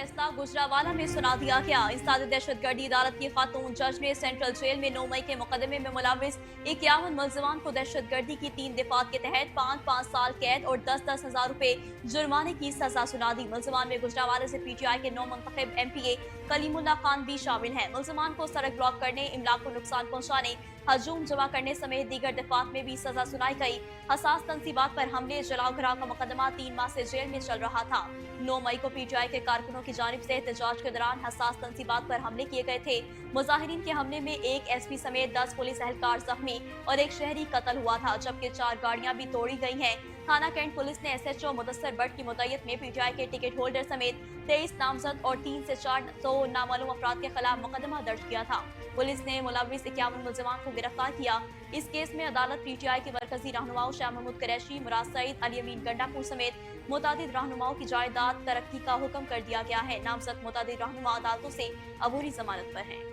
फैसला गुजरावाला में सुना दिया गया। इंसदाद दहशतगर्दी अदालत की खातून जज ने सेंट्रल जेल में 9 मई के मुकदमे में मुलविस 51 मुलजमान को दहशतगर्दी की 3 दफात के तहत 5-5 साल कैद और 10-10 हजार रुपए जुर्माने की सजा सुना दी। मुलजमान में गुजरावाला से PTI के 9 मुंतखब MPA कलीमुल्लाह खान भी शामिल हैं। मुलजमान को सड़क ब्लॉक करने, इमलाक को नुकसान पहुंचाने, हजूम जमा करने समेत दीगर दफात में भी सजा सुनाई गई। हसास तंसीबात पर हमले जलाओ घराव का मुकदमा 3 माह से जेल में चल रहा था। 9 मई को PTI के कारकुनों की जानिब से एहतजाज के दौरान हसास तंसीबात पर हमले किए गए थे। मुजाहिरीन के हमले में एक SP समेत 10 पुलिस एहलकार जख्मी और एक शहरी कत्ल हुआ था, जबकि 4 गाड़ियां भी तोड़ी गई हैं। थाना कैंट पुलिस ने SHO मुदस्सर भट्ट की मुद्दत में PTI के टिकट होल्डर समेत 23 नामजद और 3 से 4 नामालूम अफराद के खिलाफ मुकदमा दर्ज किया था। पुलिस ने मुलविस 51 मुलजमान को गिरफ्तार किया। इस केस में अदालत PTI के मरकजी रहनुमाओं शाह महमूद कुरैशी, मुराद सईद, अली अमीन गंडापुर समेत मुतादिद रहनुमाओं की जायदाद तरक्की का हुक्म कर दिया गया है। नामजद मुतादिद रहनुमा अदालतों से अबूरी जमानत पर हैं।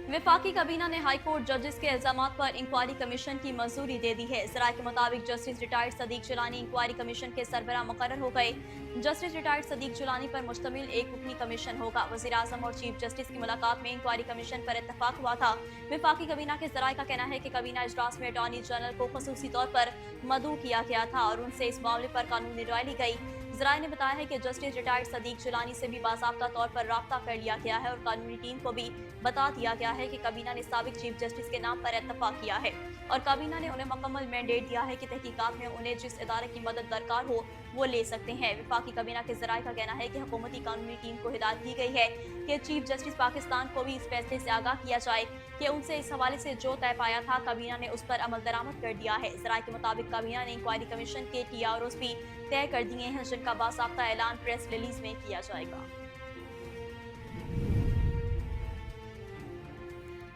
वफाकी काबीना ने हाई कोर्ट जजेस के इल्जामात पर इंक्वायरी कमीशन की मंजूरी दे दी है। ज़राए के मुताबिक justice retired Sadiq Jilani inquiry commission के सरबराह मुकर्रर हो गए। जस्टिस रिटायर्ड सदीक जिलानी पर मुश्तमिल एक रुकनी कमीशन होगा। वज़ीर आज़म और चीफ जस्टिस की मुलाकात में इंक्वायरी कमीशन पर इत्तफाक हुआ था। वफाकी काबीना के ज़राए का कहना है कि काबीना इजलास में अटॉर्नी जनरल को खसूसी तौर पर मदऊ किया गया था और उनसे इस मामले पर कानूनी राय ली गई। ज़राए ने बताया है कि जस्टिस रिटायर्ड सदीक जिलानी से भी बाज़ाब्ता तौर पर राब्ता कर लिया गया है और कानूनी टीम को भी बता दिया गया है कि काबीना ने साबिक चीफ जस्टिस के नाम पर इत्तफाक किया है और काबीना ने उन्हें मुकम्मल मैंडेट दिया है कि तहकीकात में उन्हें जिस इदारे की मदद दरकार हो वो ले सकते हैं। वफाकी काबीना के ज़राए का कहना है कि हुकूमती कानूनी टीम को हिदायत की गई है कि चीफ जस्टिस पाकिस्तान को भी इस फैसले से आगाह किया जाए कि उनसे इस हवाले से जो तय पाया था काबीना ने उस पर अमल दरामद कर दिया है। ज़राए के मुताबिक काबीना ने इंक्वायरी कमीशन के TROs भी तय कर दिए हैं, जिनका बासाख्ता ऐलान प्रेस रिलीज में किया जाएगा।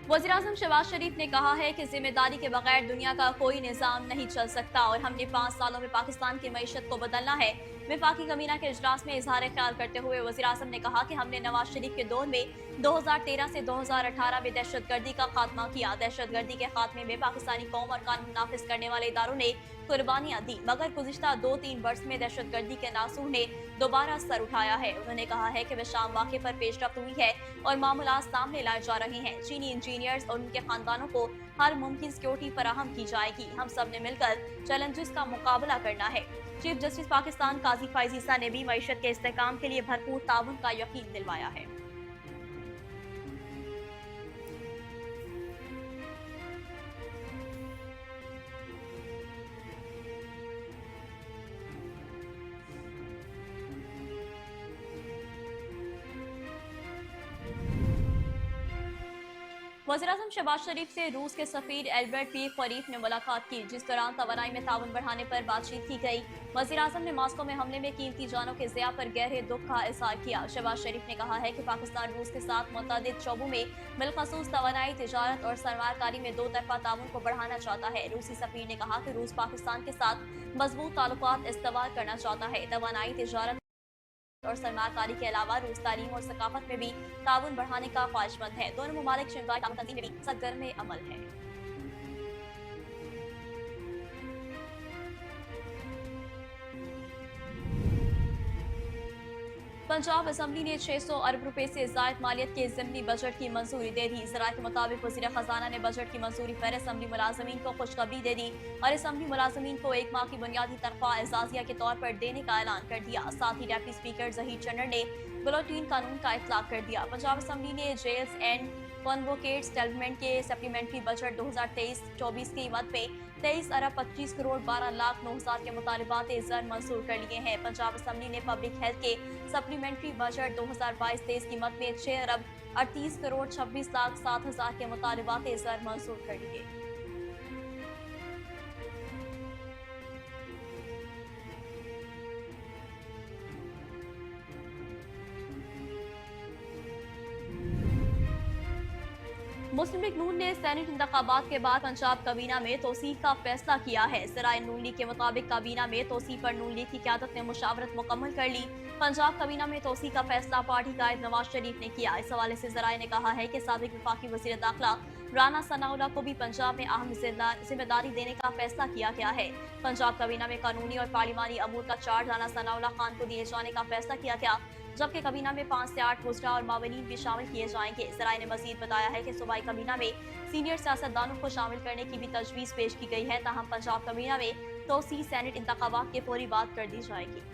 वज़ीर आज़म शहबाज शरीफ ने कहा है कि जिम्मेदारी के बगैर दुनिया का कोई निज़ाम नहीं चल सकता और हमने 5 सालों में पाकिस्तान की मईशत को बदलना है। वफाकी काबीना के इजलास में इजहार ख्याल करते हुए वज़ीर आज़म ने कहा कि हमने नवाज शरीफ के दौर में 2013 से 2018 में दहशतगर्दी का खात्मा किया। दहशतगर्दी के खात्मे में पाकिस्तानी कौम और कानून नाफिज करने वाले इदारों ने कुर्बानियां दी, मगर गुज़िश्ता 2-3 वर्ष में दहशतगर्दी के नासूर ने दोबारा सर उठाया है। उन्होंने कहा है कि वह शाम वाक़े पर पेशरफ्त हुई है और मामूलात सामने लाए जा रहे हैं। चीनी इंजीनियर्स और उनके खानदानों को हर मुमकिन सिक्योरिटी फराहम की जाएगी। हम सब ने मिलकर चैलेंजेस का मुकाबला करना है। चीफ जस्टिस पाकिस्तान काजी फैज़ ईसा ने भी मईशत के इस्तेहकाम के लिए भरपूर ताउन का यकीन दिलवाया है। वज़ीर-ए-आज़म शहबाज शरीफ से रूस के सफीर एल्बर्ट पी फ़रीफ ने मुलाकात की, जिस दौरान तवानाई में ताउन बढ़ाने पर बातचीत की गई। वज़ीर-ए-आज़म ने मॉस्को में हमले में कीमती जानों के ज़िया पर गहरे दुख का इज़हार किया। शहबाज शरीफ ने कहा है कि पाकिस्तान रूस के साथ मुतअद्दिद शोबों में बिलखसूस तवानाई, तिजारत और सरमायाकारी में 2 तरफ़ा ताउन को बढ़ाना चाहता है। रूसी सफीर ने कहा कि रूस पाकिस्तान के साथ मजबूत ताल्लुकात इस्तवार करना चाहता है। तवानाई, तिजारत और सरमायाकारी के अलावा रूस तालीम और सकाफत में भी ताउन बढ़ाने का ख्वाहिशमंद है। दोनों ममालिक शंघाई ताउन तंजीम में भी सरगर्म अमल है। पंजाब असम्बली ने 600 अरब रुपए से ज़ायद मालियत के ज़िमनी बजट की मंजूरी दे दी। ज़राए के मुताबिक वज़ीर ख़जाना ने बजट की मंजूरी पर असम्बली मुलाज़मीन को खुशखबरी दे दी और असम्बली मुलाज़मीन को 1 माह की बुनियादी तनख्वाह एजाज़िया के तौर पर देने का ऐलान कर दिया। साथ ही डेप्टी स्पीकर ज़हीर चन्नर ने बुलेटिन कानून का इतलाक़ कर दिया। पंजाब असम्बली ने जेल्स एंड कॉन्वोकेट्स डेवलपमेंट के सप्लीमेंट्री बजट 2023-24 की कीमत में 23 अरब 25 करोड़ 12 लाख 9 हजार के मुतालबात ज़र मंजूर कर लिए हैं। पंजाब असम्बली ने पब्लिक हेल्थ के सप्लीमेंट्री बजट 2022-23 कीमत में 6 अरब 38 करोड़ 26 लाख 7 हजार के मुतालबात ज़र मंजूर कर लिए। मुस्लिम लीग नून ने सेनेट इंतखाबात के बाद पंजाब काबीना में तोसीह का फैसला किया है। ज़राए नून लीग के मुताबिक काबीना में तोसीह पर नून लीग की क़यादत ने मुशावरत मुकम्मल कर ली। पंजाब काबीना में तोसीह का फैसला पार्टी कायद नवाज शरीफ ने किया। इस हवाले से ज़राए ने कहा है कि साबिक वफाकी वज़ीर दाखिला राना सनाउल्लाह को भी पंजाब में अहम जिम्मेदारी देने का फैसला किया गया है। पंजाब काबीना में कानूनी और पार्लिमानी अमूर का चार्ज राना सनाउल्लाह खान को दिए जाने का फैसला किया गया, जबकि काबीना में 5 से 8 वज़रा और मावनीन भी शामिल किए जाएंगे। ज़राए ने मजीद बताया है कि सूबाई काबीना में सीनियर सियासतदानों को शामिल करने की भी तजवीज़ पेश की गई है। ताहम पंजाब काबीना में तोसी सेनेट इंतखाबात के फौरी बाद कर दी जाएगी।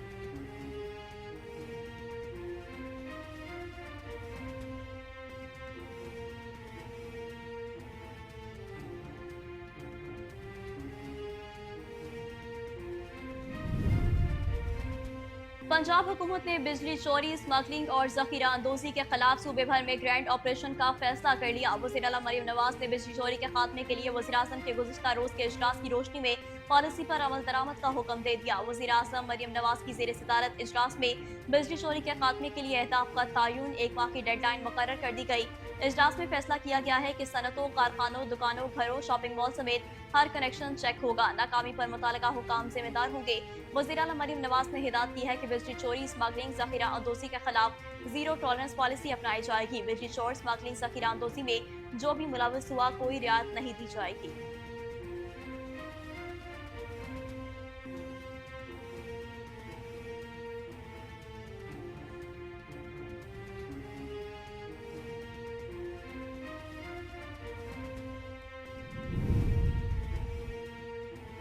पंजाब हुकूमत ने बिजली चोरी, स्मगलिंग और जखीरा अंदोजी के खिलाफ सूबे भर में ग्रैंड ऑपरेशन का फैसला कर लिया। वज़ीर आला मरियम नवाज ने बिजली चोरी के खात्मे के लिए वज़ीर आज़म के गुज़िश्ता रोज के इजलास की रोशनी में पॉलिसी पर अमल दरामद का हुक्म दे दिया। वज़ीर आज़म मरियम नवाज की ज़ेर सदारत इजलास में बिजली चोरी के खात्मे के लिए अहदाफ का तयन 1 माह की डेडलाइन मुकर्रर कर दी गई। इजलास में फैसला किया गया है कि सनतों, कारखानों, दुकानों, घरों, शॉपिंग मॉल समेत हर कनेक्शन चेक होगा। नाकामी पर मुतल्लिका हुकाम जिम्मेदार होंगे। वज़ीर आला मरियम नवाज ने हिदायत की है कि बिजली चोरी, स्मगलिंग, जखीरा अंदोजी के खिलाफ जीरो टॉलरेंस पॉलिसी अपनाई जाएगी। बिजली चोर, स्मगलिंग, जखीरा अंदोजी में जो भी मुलविस हुआ कोई रियायत नहीं दी जाएगी।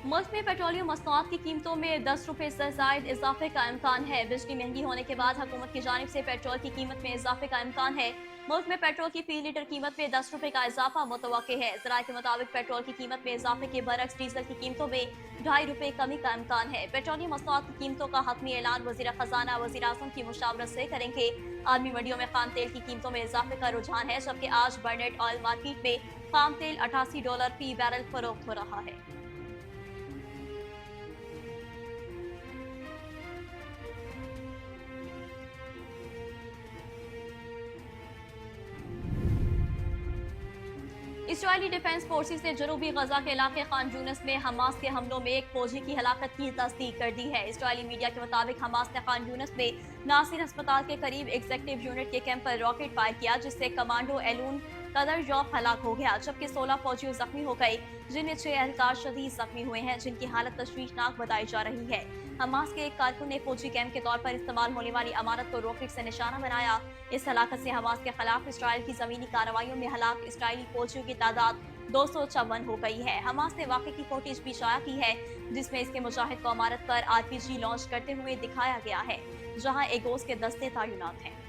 मुल्क में पेट्रोलियम मसनूआत की कीमतों में 10 रुपए से जायद इजाफे का इम्कान है। बिजली महंगी होने के बाद हुकूमत की जानिब से पेट्रोल की कीमत में इजाफे का इम्कान है। मुल्क में पेट्रोल की फी लीटर कीमत में 10 रुपए का इजाफा मुतवक्के है। ज़राए के मुताबिक पेट्रोल की कीमत में इजाफे के बरक्स डीजल की कीमतों में 2.5 रुपए कमी का इम्कान है। पेट्रोलियम मसनूआत की कीमतों का हतमी ऐलान वज़ीर खजाना वज़ीर आज़म की मुशावरत से करेंगे। आलमी मंडियों में खाम तेल की कीमतों में इजाफे का रुझान है, जबकि आज बर्नेट ऑयल मार्केट में खाम तेल $88 फी बैरल फरोख्त हो रहा है। इजरायली डिफेंस फोर्सेस ने जनूबी गजा के इलाके खान यूनिस में हमास के हमलों में एक फौजी की हलाकत की तस्दीक कर दी है। इजरायली मीडिया के मुताबिक हमास ने खान यूनिस में नासिर अस्पताल के करीब एग्जीक्यूटिव यूनिट के कैंप पर रॉकेट फायर किया, जिससे कमांडो एलून कदर जॉब हलाक हो गया, जबकि 16 फौजी जख्मी हो गए, जिनमें 6 एहलकार शदीद जख्मी हुए हैं, जिनकी हालत तशवीशनाक बताई जा रही है। हमास के एक कारकुन ने फौजी कैंप के तौर पर इस्तेमाल होने वाली अमारत को रॉकेट से निशाना बनाया। इस हलाकत से हमास के खिलाफ इसराइल की जमीनी कार्रवाइयों में हलाक इसराइली फौजियों की तादाद 254 हो गई है। हमास ने वाक़े की फुटेज भी शाया की है, जिसमें इसके मुजाहिद को अमारत पर RPG लॉन्च करते हुए दिखाया गया है, जहां एगोस के दस्ते तैनात हैं।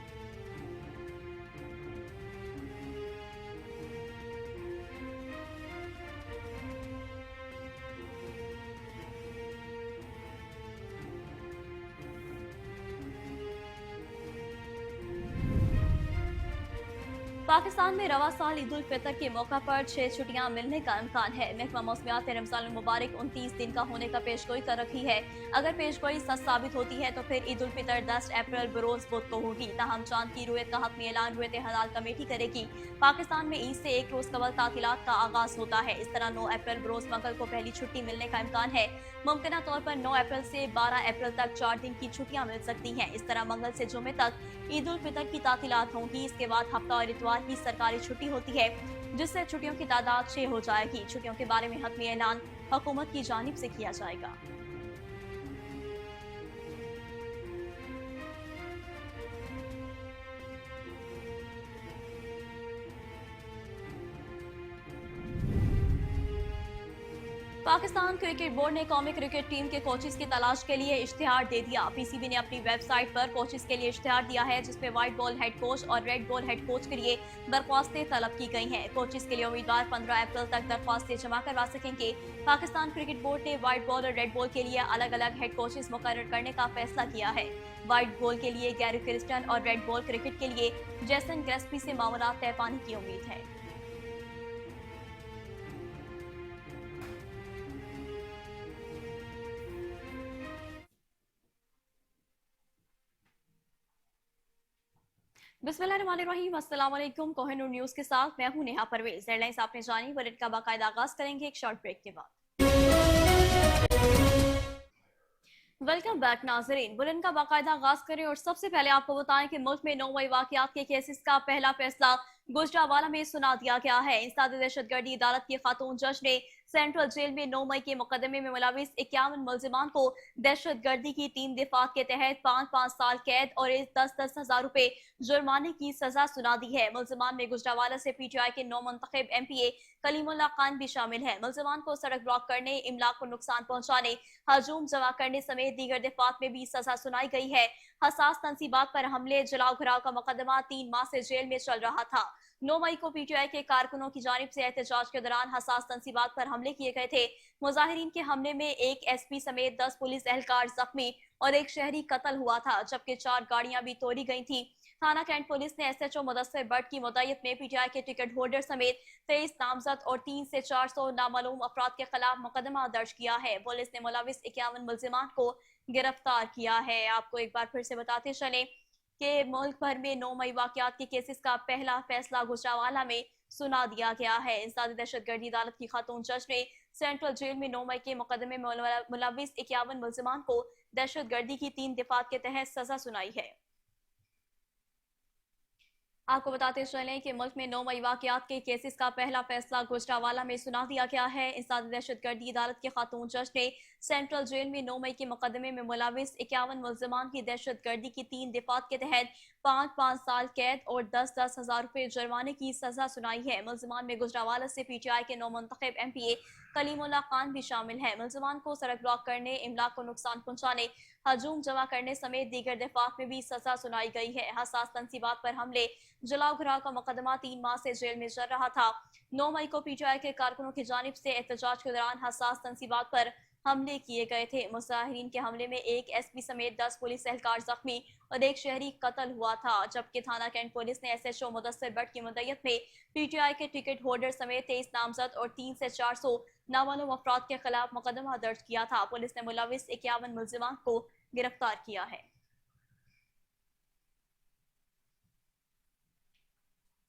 पाकिस्तान में रवा साल ईद उल फितर के मौका पर 6 छुट्टियां मिलने का इम्कान है। महकमा मौसमियात ने रमजान मुबारक 29 दिन का होने का पेशगोई कर रखी है। अगर पेशगोई सच साबित होती है तो फिर ईद उल फितर 10 अप्रैल बरोज बुध को होगी। ताहम चांद की रुयत का हतमी ऐलान रुयत हलाल कमेटी करेगी। पाकिस्तान में ईद से एक रोज कबल तातीलात का आगाज होता है। इस तरह 9 अप्रैल बरोज मंगल को पहली छुट्टी मिलने का इम्कान है। मुमकिन तौर पर 9 अप्रैल से 12 अप्रैल तक 4 दिन की छुट्टियां मिल सकती हैं। इस तरह मंगल से जुमे तक ईद उल फितर की तातीलात होंगी। इसके बाद हफ्ता और इतवार की सरकारी छुट्टी होती है, जिससे छुट्टियों की तादाद 6 हो जाएगी। छुट्टियों के बारे में हतमी ऐलान हुकूमत की जानिब से किया जाएगा। पाकिस्तान क्रिकेट बोर्ड ने कौमी क्रिकेट टीम के कोचेस की तलाश के लिए इश्तिहार दे दिया। PCB ने अपनी वेबसाइट पर कोचेस के लिए इश्तिहार दिया है, जिसमें व्हाइट बॉल हेड कोच और रेड बॉल हेड कोच के लिए दरख्वास्तें तलब की गई हैं। कोचेस के लिए उम्मीदवार 15 अप्रैल तक दरख्वास्तें जमा करवा सकेंगे। पाकिस्तान क्रिकेट बोर्ड ने व्हाइट बॉल और रेड बॉल के लिए अलग अलग हेड कोचेस मुकर्रर करने का फैसला किया है। व्हाइट बॉल के लिए गैरी क्रिस्टन और रेड बॉल क्रिकेट के लिए जेसन ग्रेस्पी से मामला तय पाने की उम्मीद है। बिस्मिल्लाहिर्रहमानिर्रहीम, अस्सलाम वालेकुम। कोहिनूर न्यूज़ के साथ मैं हूं नेहा परवेज। हेडलाइंस आपने जानी, बुलेटिन का बाकायदा आगाज करेंगे एक शॉर्ट ब्रेक के बाद। वेलकम बैक नाजरीन, बुलेटिन का बाकायदा आगाज करें और सबसे पहले आपको बताएं कि मुल्क में नौवई वाकयात के केसेस का पहला फैसला गुजरांवाला में सुना दिया गया है। इंसदाद दहशतगर्दी अदालत की खातून जज ने सेंट्रल जेल में 9 मई के मुकदमे में मुलविस 51 मुलजिमान को दहशतगर्दी की 3 दफात के तहत 5-5 साल कैद और 10-10 हजार रुपए जुर्माने की सजा सुना दी है। मुलजिमान में गुजरांवाला से PTI के 9 मुंतखब MPA कलीमुल्लाह खान भी शामिल है। मुलजिमान को सड़क ब्लॉक करने, इमलाक को नुकसान पहुंचाने, हजूम जमा करने समेत दीगर दफात में भी सजा सुनाई गई है। हसास तनसीबात पर हमले, जलाओ घराव का मुकदमा 3 माह से जेल में चल रहा था। 9 मई को PTI के कारकुनों की जानिब से एहतजाज के दौरान हसास तनसीबात पर हमले किए गए थे। मुजाहिरीन के हमले में एक SP समेत 10 पुलिस एहलकार जख्मी और एक शहरी कत्ल हुआ था, जबकि 4 गाड़ियां भी तोड़ी गई थी। थाना कैंट पुलिस ने SHO मुदस्सिर भट्ट की मुद्दत में PTI के टिकट होल्डर समेत 23 नामजद और 3 से 400 नामालूम अफराद के खिलाफ मुकदमा दर्ज किया है। पुलिस ने मुलविस 51 मुलजिमान को गिरफ्तार किया है। आपको एक बार फिर से बताते चले कि मुल्क भर में 9 मई वाकयात के केसेस का पहला फैसला गुजरांवाला में सुना दिया गया है। इंसदादी दहशतगर्दी अदालत की खातून जज ने सेंट्रल जेल में 9 मई के मुकदमे में मुलविस 51 मुलजिमान को दहशतगर्दी की 3 दफात के तहत सजा सुनाई है। आपको बताते चलें कि मुल्क में 9 मई वाकयात के केसेस का पहला फैसला गुजरांवाला में सुना दिया गया है। इंसदादी दहशतगर्दी अदालत के खातून जज ने सेंट्रल जेल में 9 मई के मुकदमे में मुलविस 51 मुलजिमान की दहशतगर्दी की 3 दफात के तहत 5-5 साल कैद और 10-10 हजार रुपए जुर्माने की सजा सुनाई है। मुलजिमान में गुजरांवाला से PTI के 9 मुंतखब MPA कलीमुल्लाह खान भी शामिल है। मुलजिमान को सड़क ब्लॉक करने, इमलाक को नुकसान पहुंचाने, हजूम जमा करने समेत दीगर दफात में भी सजा सुनाई गई है। हसास तनसीबात पर हमले, जलाओ घराव का मुकदमा 3 माह से जेल में चल रहा था। 9 मई को PTI के कारकुनों की जानिब से एहतजाज के दौरान हसास तनसीबात पर हमले किए गए थे। मुजाहिरीन के हमले में एक SP समेत 10 पुलिस एहलकार जख्मी और एक शहरी कत्ल हुआ था, जबकि थाना कैंट पुलिस ने SHO मुदस्सिर भट्ट की मुद्दत में PTI के टिकट होल्डर समेत 23 नामजद और 3 से 400 नामालूम अफराद के खिलाफ मुकदमा दर्ज किया था। पुलिस ने मुलविस 51 मुलजिमान को गिरफ्तार किया है।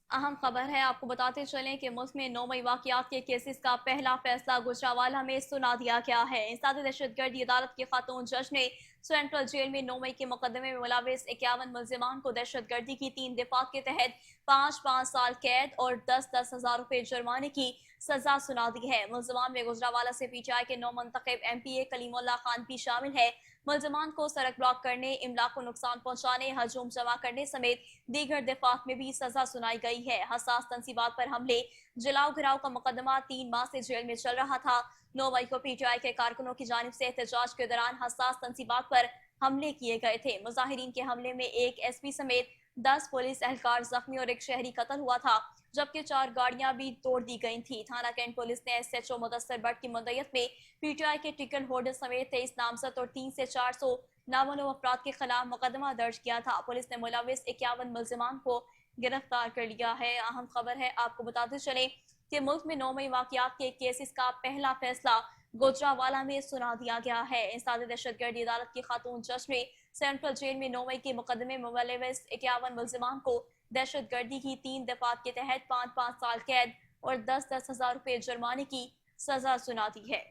अहम खबर है, आपको बताते चलें कि मुल्क में 9 मई वाकयात के केसेस का पहला फैसला गुजरांवाला में सुना दिया गया है। इंसदादी दहशतगर्दी अदालत की खातून जज ने सेंट्रल जेल में 9 मई के मुकदमे में मुलविस 51 मुलजिमान को दहशतगर्दी की 3 दफात के तहत 5-5 साल कैद और 10-10 हजार रुपए जुर्माने की सजा सुना दी है। मुलजिमान में गुजरांवाला से PTI के 9 मुंतखब MPA कलीमुल्लाह खान भी शामिल है। मुलजिमान को सड़क ब्लॉक करने, इमलाक को नुकसान पहुंचाने, हजूम जमा करने समेत दीगर दफात में भी सजा सुनाई गई है। हसास तनसीबात पर हमले, जलाओ घराव का मुकदमा 3 माह से जेल में चल रहा था। 9 मई को PTI के कारकुनों की जानिब से एहतजाज के दौरान हसास तनसीबात पर हमले किए गए थे। मुजाहिरीन के हमले में एक SP समेत 10 पुलिस एहलकार जख्मी और एक शहरी कत्ल हुआ था, जबकि 4 गाड़ियां भी तोड़ दी गई थी। थाना कैंट पुलिस ने SHO मुदस्सिर भट्ट की मुद्दत में PTI के टिकट होल्डर समेत 23 नामजद और 3 से 400 नामालूम अफराद के खिलाफ मुकदमा दर्ज किया था। पुलिस ने मुलविस 51 मुलजिमान को गिरफ्तार कर लिया है। अहम खबर है, आपको बताते चले कि मुल्क में 9 मई वाकयात के केसेस का पहला फैसला गुजरांवाला में सुना दिया गया है। इंसदादी दहशतगर्दी अदालत की खातून जज ने सेंट्रल जेल में 9 मई के मुकदमे में मुलविस 51 मुलजिमान को दहशतगर्दी की 3 दफात के तहत 5-5 साल कैद और 10-10 हजार रुपए जुर्माने की सजा सुना दी है।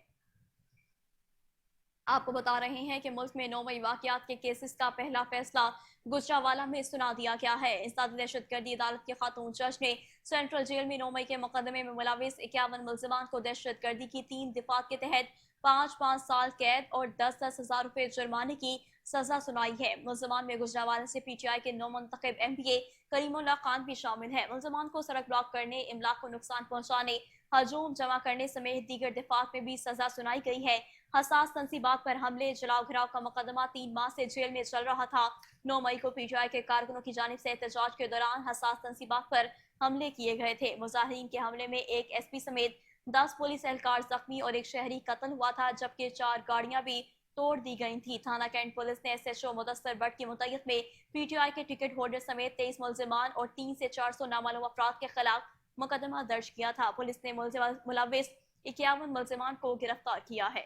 आपको बता रहे हैं कि मुल्क में 9 मई वाकयात के केसेस का पहला फैसला गुजरांवाला में सुना दिया गया है। इंसदादी दहशतगर्दी अदालत के खातून जज ने सेंट्रल जेल में 9 मई के मुकदमे में मुलविस 51 मुलजिमान को दहशतगर्दी की 3 दफात के तहत 5-5 साल कैद और 10-10 हजार रुपए जुर्माने की सजा सुनाई है। मुलजिमान में गुजरांवाला से PTI के 9 मुंतखब MPA कलीमुल्लाह खान भी शामिल है। मुलजिमान को सड़क ब्लॉक करने, इमलाक को नुकसान पहुंचाने, हजूम जमा करने समेत दीगर दफात में भी सजा सुनाई गई है। हसास तनसीबात पर हमले, जलाओ घराव का मुकदमा 3 माह से जेल में चल रहा था। 9 मई को PTI के कारकुनों की जानिब से एहतजाज के दौरान हसास तनसीबात पर हमले किए गए थे। मुजाहिरीन के हमले में एक SP समेत 10 पुलिस एहलकार जख्मी और एक शहरी कत्ल हुआ था, जबकि 4 गाड़ियां भी तोड़ दी गई थी। थाना कैंट पुलिस ने SHO मुदस्सिर भट्ट की मुद्दत में PTI के टिकट होल्डर समेत 23 मुलजिमान और 3 से 400 नामालूम अफराद के खिलाफ मुकदमा दर्ज किया था। पुलिस ने मुलविस 51 मुलजिमान को गिरफ्तार किया है।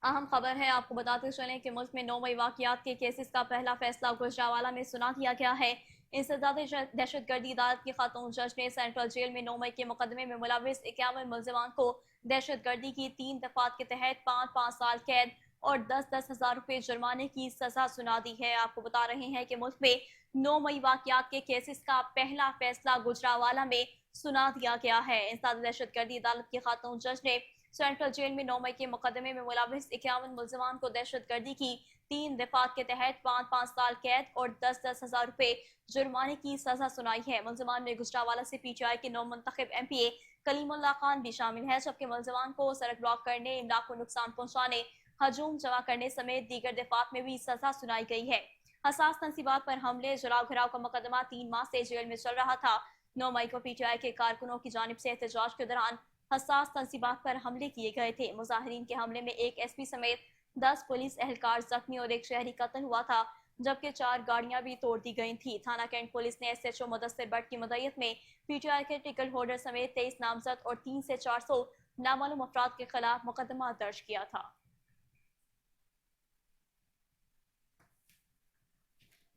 अहम खबर है, आपको बताते चलें कि मुल्क में 9 मई वाकयात के केसेस का पहला फैसला गुजरांवाला में सुना दिया गया है। इंसदादी दहशतगर्दी अदालत की खातून जज ने सेंट्रल जेल में 9 मई के मुकदमे में मुलविस 51 मुलजिमान को दहशतगर्दी की 3 दफात के तहत 5-5 साल कैद और 10-10 हजार रुपए जुर्माने की सजा सुना दी है। आपको बता रहे हैं कि मुल्क में 9 मई वाकयात के केसेस का पहला फैसला गुजरावाला में सुना दिया गया है। इंसदाद दहशतगर्दी अदालत की खातून जज ने सेंट्रल जेल में 9 मई के मुकदमे में मुलविस 51 मुलजमान को दहशतगर्दी की 3 दफात के तहत 5-5 साल कैद और 10-10 हजार रुपए जुर्माने की सजा सुनाई है। मुलजमान में गुजरावाला से PTI के 9 मुंतखब MPA कलीमुल्लाह खान भी शामिल है, जबकि मुलजमान को सड़क ब्लॉक करने, इमलाक को नुकसान पहुंचाने, हजूम जमा करने समेत दीगर दफात में भी सजा सुनाई गई है। हसास तंसीबात पर हमले, जलाओ घराव का मुकदमा 3 माह से जेल में चल रहा था। 9 मई को PTI के कारकुनों की जानिब से एहतजाज के दौरान हसास तंसीबात पर हमले किए गए थे। मुजाहिरीन के हमले में एक SP समेत 10 पुलिस एहलकार जख्मी और एक शहरी कत्ल हुआ था, जबकि 4 गाड़ियां भी तोड़ दी गई थी। थाना कैंट पुलिस ने SHO मुदस्सिर भट्ट की मदईयत में PTI के टिकट होल्डर समेत 23 नामजद और 3 से 400 नामालूम अफराद के खिलाफ मुकदमा दर्ज किया था।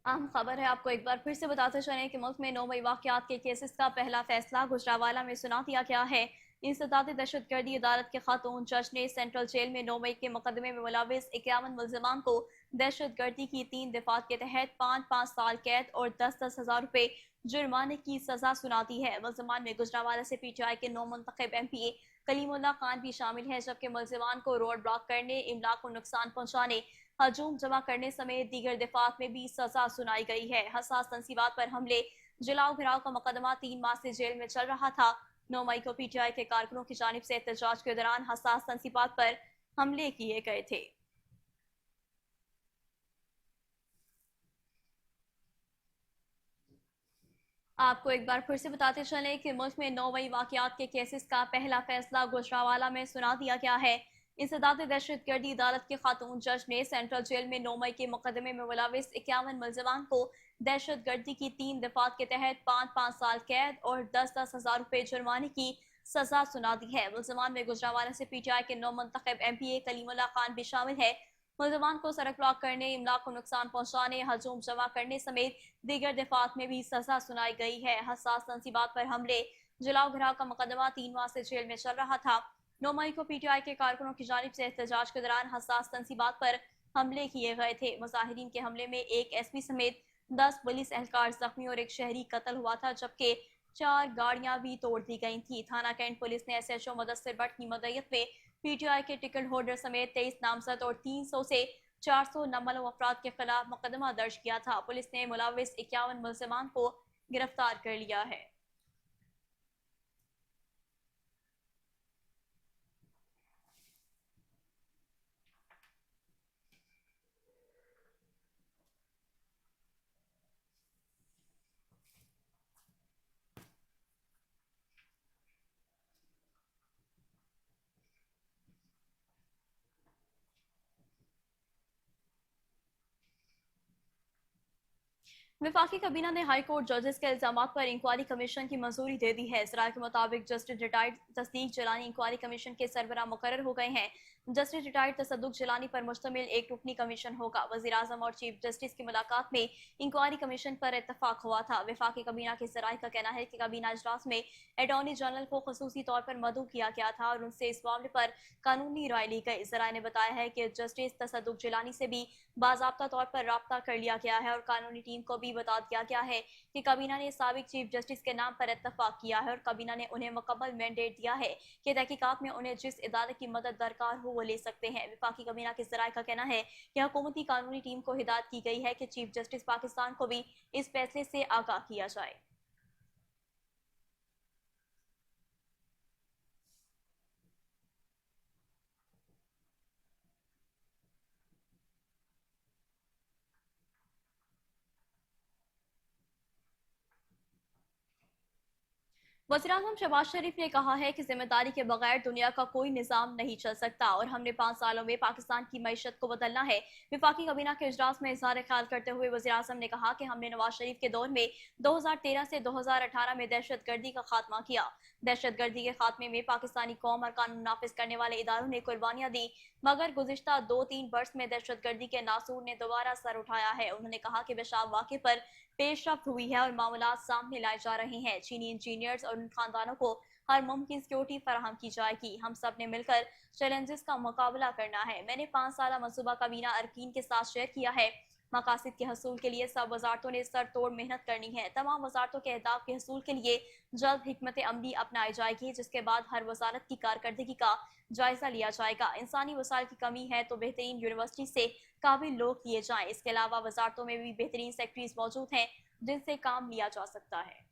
अहम खबर है, आपको एक बार फिर से बताते चलें कि मुल्क में 9 मई वाकयात के केसेस का पहला फैसला गुजरावाला में सुना दिया गया है। इंसदाद दहशतगर्दी अदालत के खातून जज ने सेंट्रल जेल में 9 मई के मुकदमे में मुलविस 51 मुलजमान को दहशतगर्दी की 3 दफात के तहत 5-5 साल कैद और 10-10 हजार रुपए जुर्माने की सजा सुना दी है। मुलजमान में गुजरावाला से PTI के 9 मुंतखब MPA कलीमुल्लाह खान भी शामिल है, जबकि मुलजमान को रोड ब्लॉक करने, इमलाक को नुकसान पहुंचाने, हजूम जमा करने समेत दीगर दफात में भी सजा सुनाई गई है। हसास तंसीबात पर हमले, जलाओ घिराव का मुकदमा 3 माह से जेल में चल रहा था। 9 मई को PTI के कारकुनों की जानिब से एहतजाज के दौरान हसास तंसीबात पर हमले किए गए थे। आपको एक बार फिर से बताते चलें कि मुल्क में 9 मई वाकयात के केसेस का पहला फैसला गुजरावाला में सुना दिया गया है। इंसदाद दहशतगर्दी अदालत के खातून जज ने सेंट्रल जेल में 9 मई के मुकदमे में मुलविस 51 मुलजमान को दहशतगर्दी की 3 दफात के तहत 5-5 साल कैद और 10-10 हजार रुपए जुर्माने की सजा सुना दी है। मुलजमान में गुजरावाला से PTI के 9 मुंतखब MPA कलीमुल्लाह खान भी शामिल है। मुलजमान को सड़क ब्लॉक करने, इमलाक को नुकसान पहुंचाने, हजूम जमा करने समेत दीगर दफात में भी सजा सुनाई गई है। हसास तंसीबात पर हमले, जलाओ घराव का मुकदमा 3 माह से जेल में चल रहा था। 9 मई को PTI के कारकुनों की जानिब से एहतजाज के दौरान हसास तंसीबात पर हमले किए गए थे। मुजाहिरीन के हमले में एक SP समेत 10 पुलिस एहलकार जख्मी और एक शहरी कत्ल हुआ था, जबकि 4 गाड़ियां भी तोड़ दी गई थी। थाना कैंट पुलिस ने SHO मुदस्सिर भट्ट की मदईयत में PTI के टिकट होल्डर समेत 23 नामजद और 300 से 400 नामालूम अफराद के खिलाफ मुकदमा दर्ज किया था। पुलिस ने मुलविस 51 मुलजमान को गिरफ्तार कर लिया है। वफाकी काबीना ने हाई कोर्ट जजेस के इल्जाम पर इंक्वायरी कमीशन की मंजूरी दे दी है। इसराय के मुताबिक जस्टिस रिटायर्ड तस्दीक जिलानी इंक्वायरी कमीशन के सरबराह मुकर्रर हो गए हैं। जस्टिस रिटायर्ड तसद्दुक जिलानी पर मुश्तमिल एक रुकनी कमीशन होगा। वज़ीर आज़म और चीफ जस्टिस की मुलाकात में इंक्वायरी कमीशन पर इतफाक हुआ था। वफाकी काबीना के ज़राए का कहना है कि काबीना इजलास में अटॉर्नी जनरल को खसूसी तौर पर मदऊ किया गया था और उनसे इस मामले पर कानूनी राय ली गई। ज़राए ने बताया है कि जस्टिस तसद्दुक जिलानी से भी बाज़ाब्ता तौर पर राब्ता कर लिया गया है और कानूनी टीम को भी बता दिया गया है कि काबीना ने साबिक चीफ जस्टिस के नाम पर इत्तफाक किया है और काबीना ने उन्हें मुकम्मल मैंडेट दिया है कि तहकीकात में उन्हें जिस इदारे की मदद दरकार हो वो ले सकते हैं। वफाकी काबीना के ज़राए का कहना है कि हुकूमती कानूनी टीम को हिदायत की गई है कि चीफ जस्टिस पाकिस्तान को भी इस फैसले से आगाह किया जाए। वज़ीर-ए-आज़म शहबाज शरीफ ने कहा है कि जिम्मेदारी के बगैर दुनिया का कोई निज़ाम नहीं चल सकता और हमने 5 सालों में पाकिस्तान की मईशत को बदलना है। वफाकी काबीना के इजलास में इज़हार ख्याल करते हुए वज़ीर-ए-आज़म ने कहा कि हमने नवाज शरीफ के दौर में 2013 से 2018 में दहशतगर्दी का खात्मा किया। दहशतगर्दी के खात्मे में पाकिस्तानी कौम और कानून नाफिज करने वाले इदारों ने कुर्बानियां दी, मगर गुज़िश्ता 2-3 बरस में दहशतगर्दी के नासूर ने दोबारा सर उठाया है। उन्होंने कहा कि पेशाब वाक़े पर पेशरफ्त हुई है और मामलात सामने लाए जा रहे हैं। चीनी इंजीनियर्स और उन खानदानों को हर मुमकिन सिक्योरिटी फराहम की जाएगी। हम सब ने मिलकर चैलेंजेस का मुकाबला करना है। मैंने 5 साला मनसूबा काबीना अरकीन के साथ शेयर किया है। मकासद के हसूल के लिए सब वजारतों ने सर तोड़ मेहनत करनी है। तमाम वजारतों के अहदाफ के हसूल के लिए जल्द हिकमत अमली अपनाई जाएगी, जिसके बाद हर वजारत की कारकर्दगी का जायजा लिया जाएगा। इंसानी वसाइल की कमी है तो बेहतरीन यूनिवर्सिटी से काबिल लोग लिए जाएं। इसके अलावा वजारतों में भी बेहतरीन सेक्रेटरीज मौजूद हैं जिनसे काम लिया जा सकता है।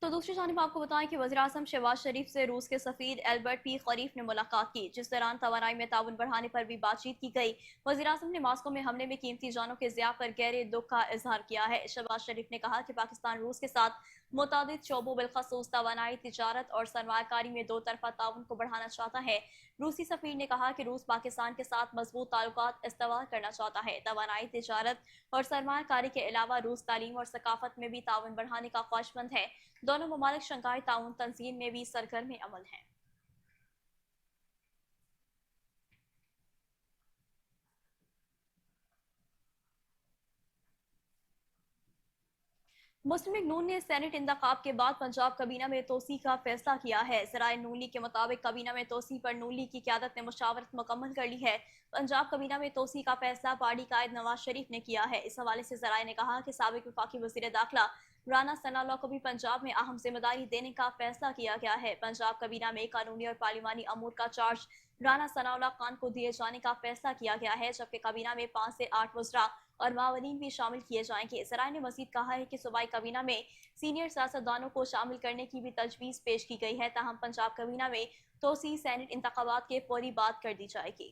तो दूसरी जानिब आपको बताएं कि वज़ीर-ए-आज़म शहबाज शरीफ से रूस के सफ़ीर एल्बर्ट पी खलीफ ने मुलाकात की, जिस दौरान तवानाई में ताउन बढ़ाने पर भी बातचीत की गई। वज़ीर-ए-आज़म ने मॉस्को में हमले में कीमती जानों के ज़िया पर गहरे दुख का इजहार किया है। शहबाज शरीफ ने कहा कि पाकिस्तान रूस के साथ मुतादिद शोबों बिलखसूस तवानाई, तिजारत और सरमायाकारी में दो तरफा ताउन को बढ़ाना चाहता है। रूसी सफ़ीर ने कहा कि रूस पाकिस्तान के साथ मजबूत ताल्लुकात इस्तवार करना चाहता है। तवानाई, तिजारत और सरमायाकारी के अलावा रूस तालीम और सकाफत में भी ताउन बढ़ाने का ख्वाहिशमंद है। दोनों ममालिक शंघाई ताउन तंजीम में भी सरगर्म अमल हैं। मुस्लिम लीग नून ने सेनेट इंतखाब के बाद पंजाब कबीना में तोसी का फैसला किया है। ज़राए नून लीग के मुताबिक कबीना में तोसी पर नून लीग की क़यादत ने मुशावरत मुकम्मल कर ली है। पंजाब कबीना में तोसी का फैसला पार्टी कायद नवाज शरीफ ने किया है। इस हवाले से ज़राए ने कहा कि साबिक वफाकी वज़ीर दाखिला राना सनाउल्लाह को भी पंजाब में अहम जिम्मेदारी देने का फैसला किया गया है। पंजाब कबीना में कानूनी और पार्लिमानी अमूर का चार्ज राना सनाउल्लाह खान को दिए जाने का फैसला किया गया है, जबकि कबीना में 5 से 8 वज़रा और मावलीन भी शामिल किए जाएंगे। ज़राए ने मज़ीद कहा है कि सूबाई कबीना में सीनियर सियासतदानों को शामिल करने की भी तजवीज़ पेश की गई है, ताहम पंजाब कबीना में तोसी सेनेट इंतखाबात के फौरी बाद कर दी जाएगी।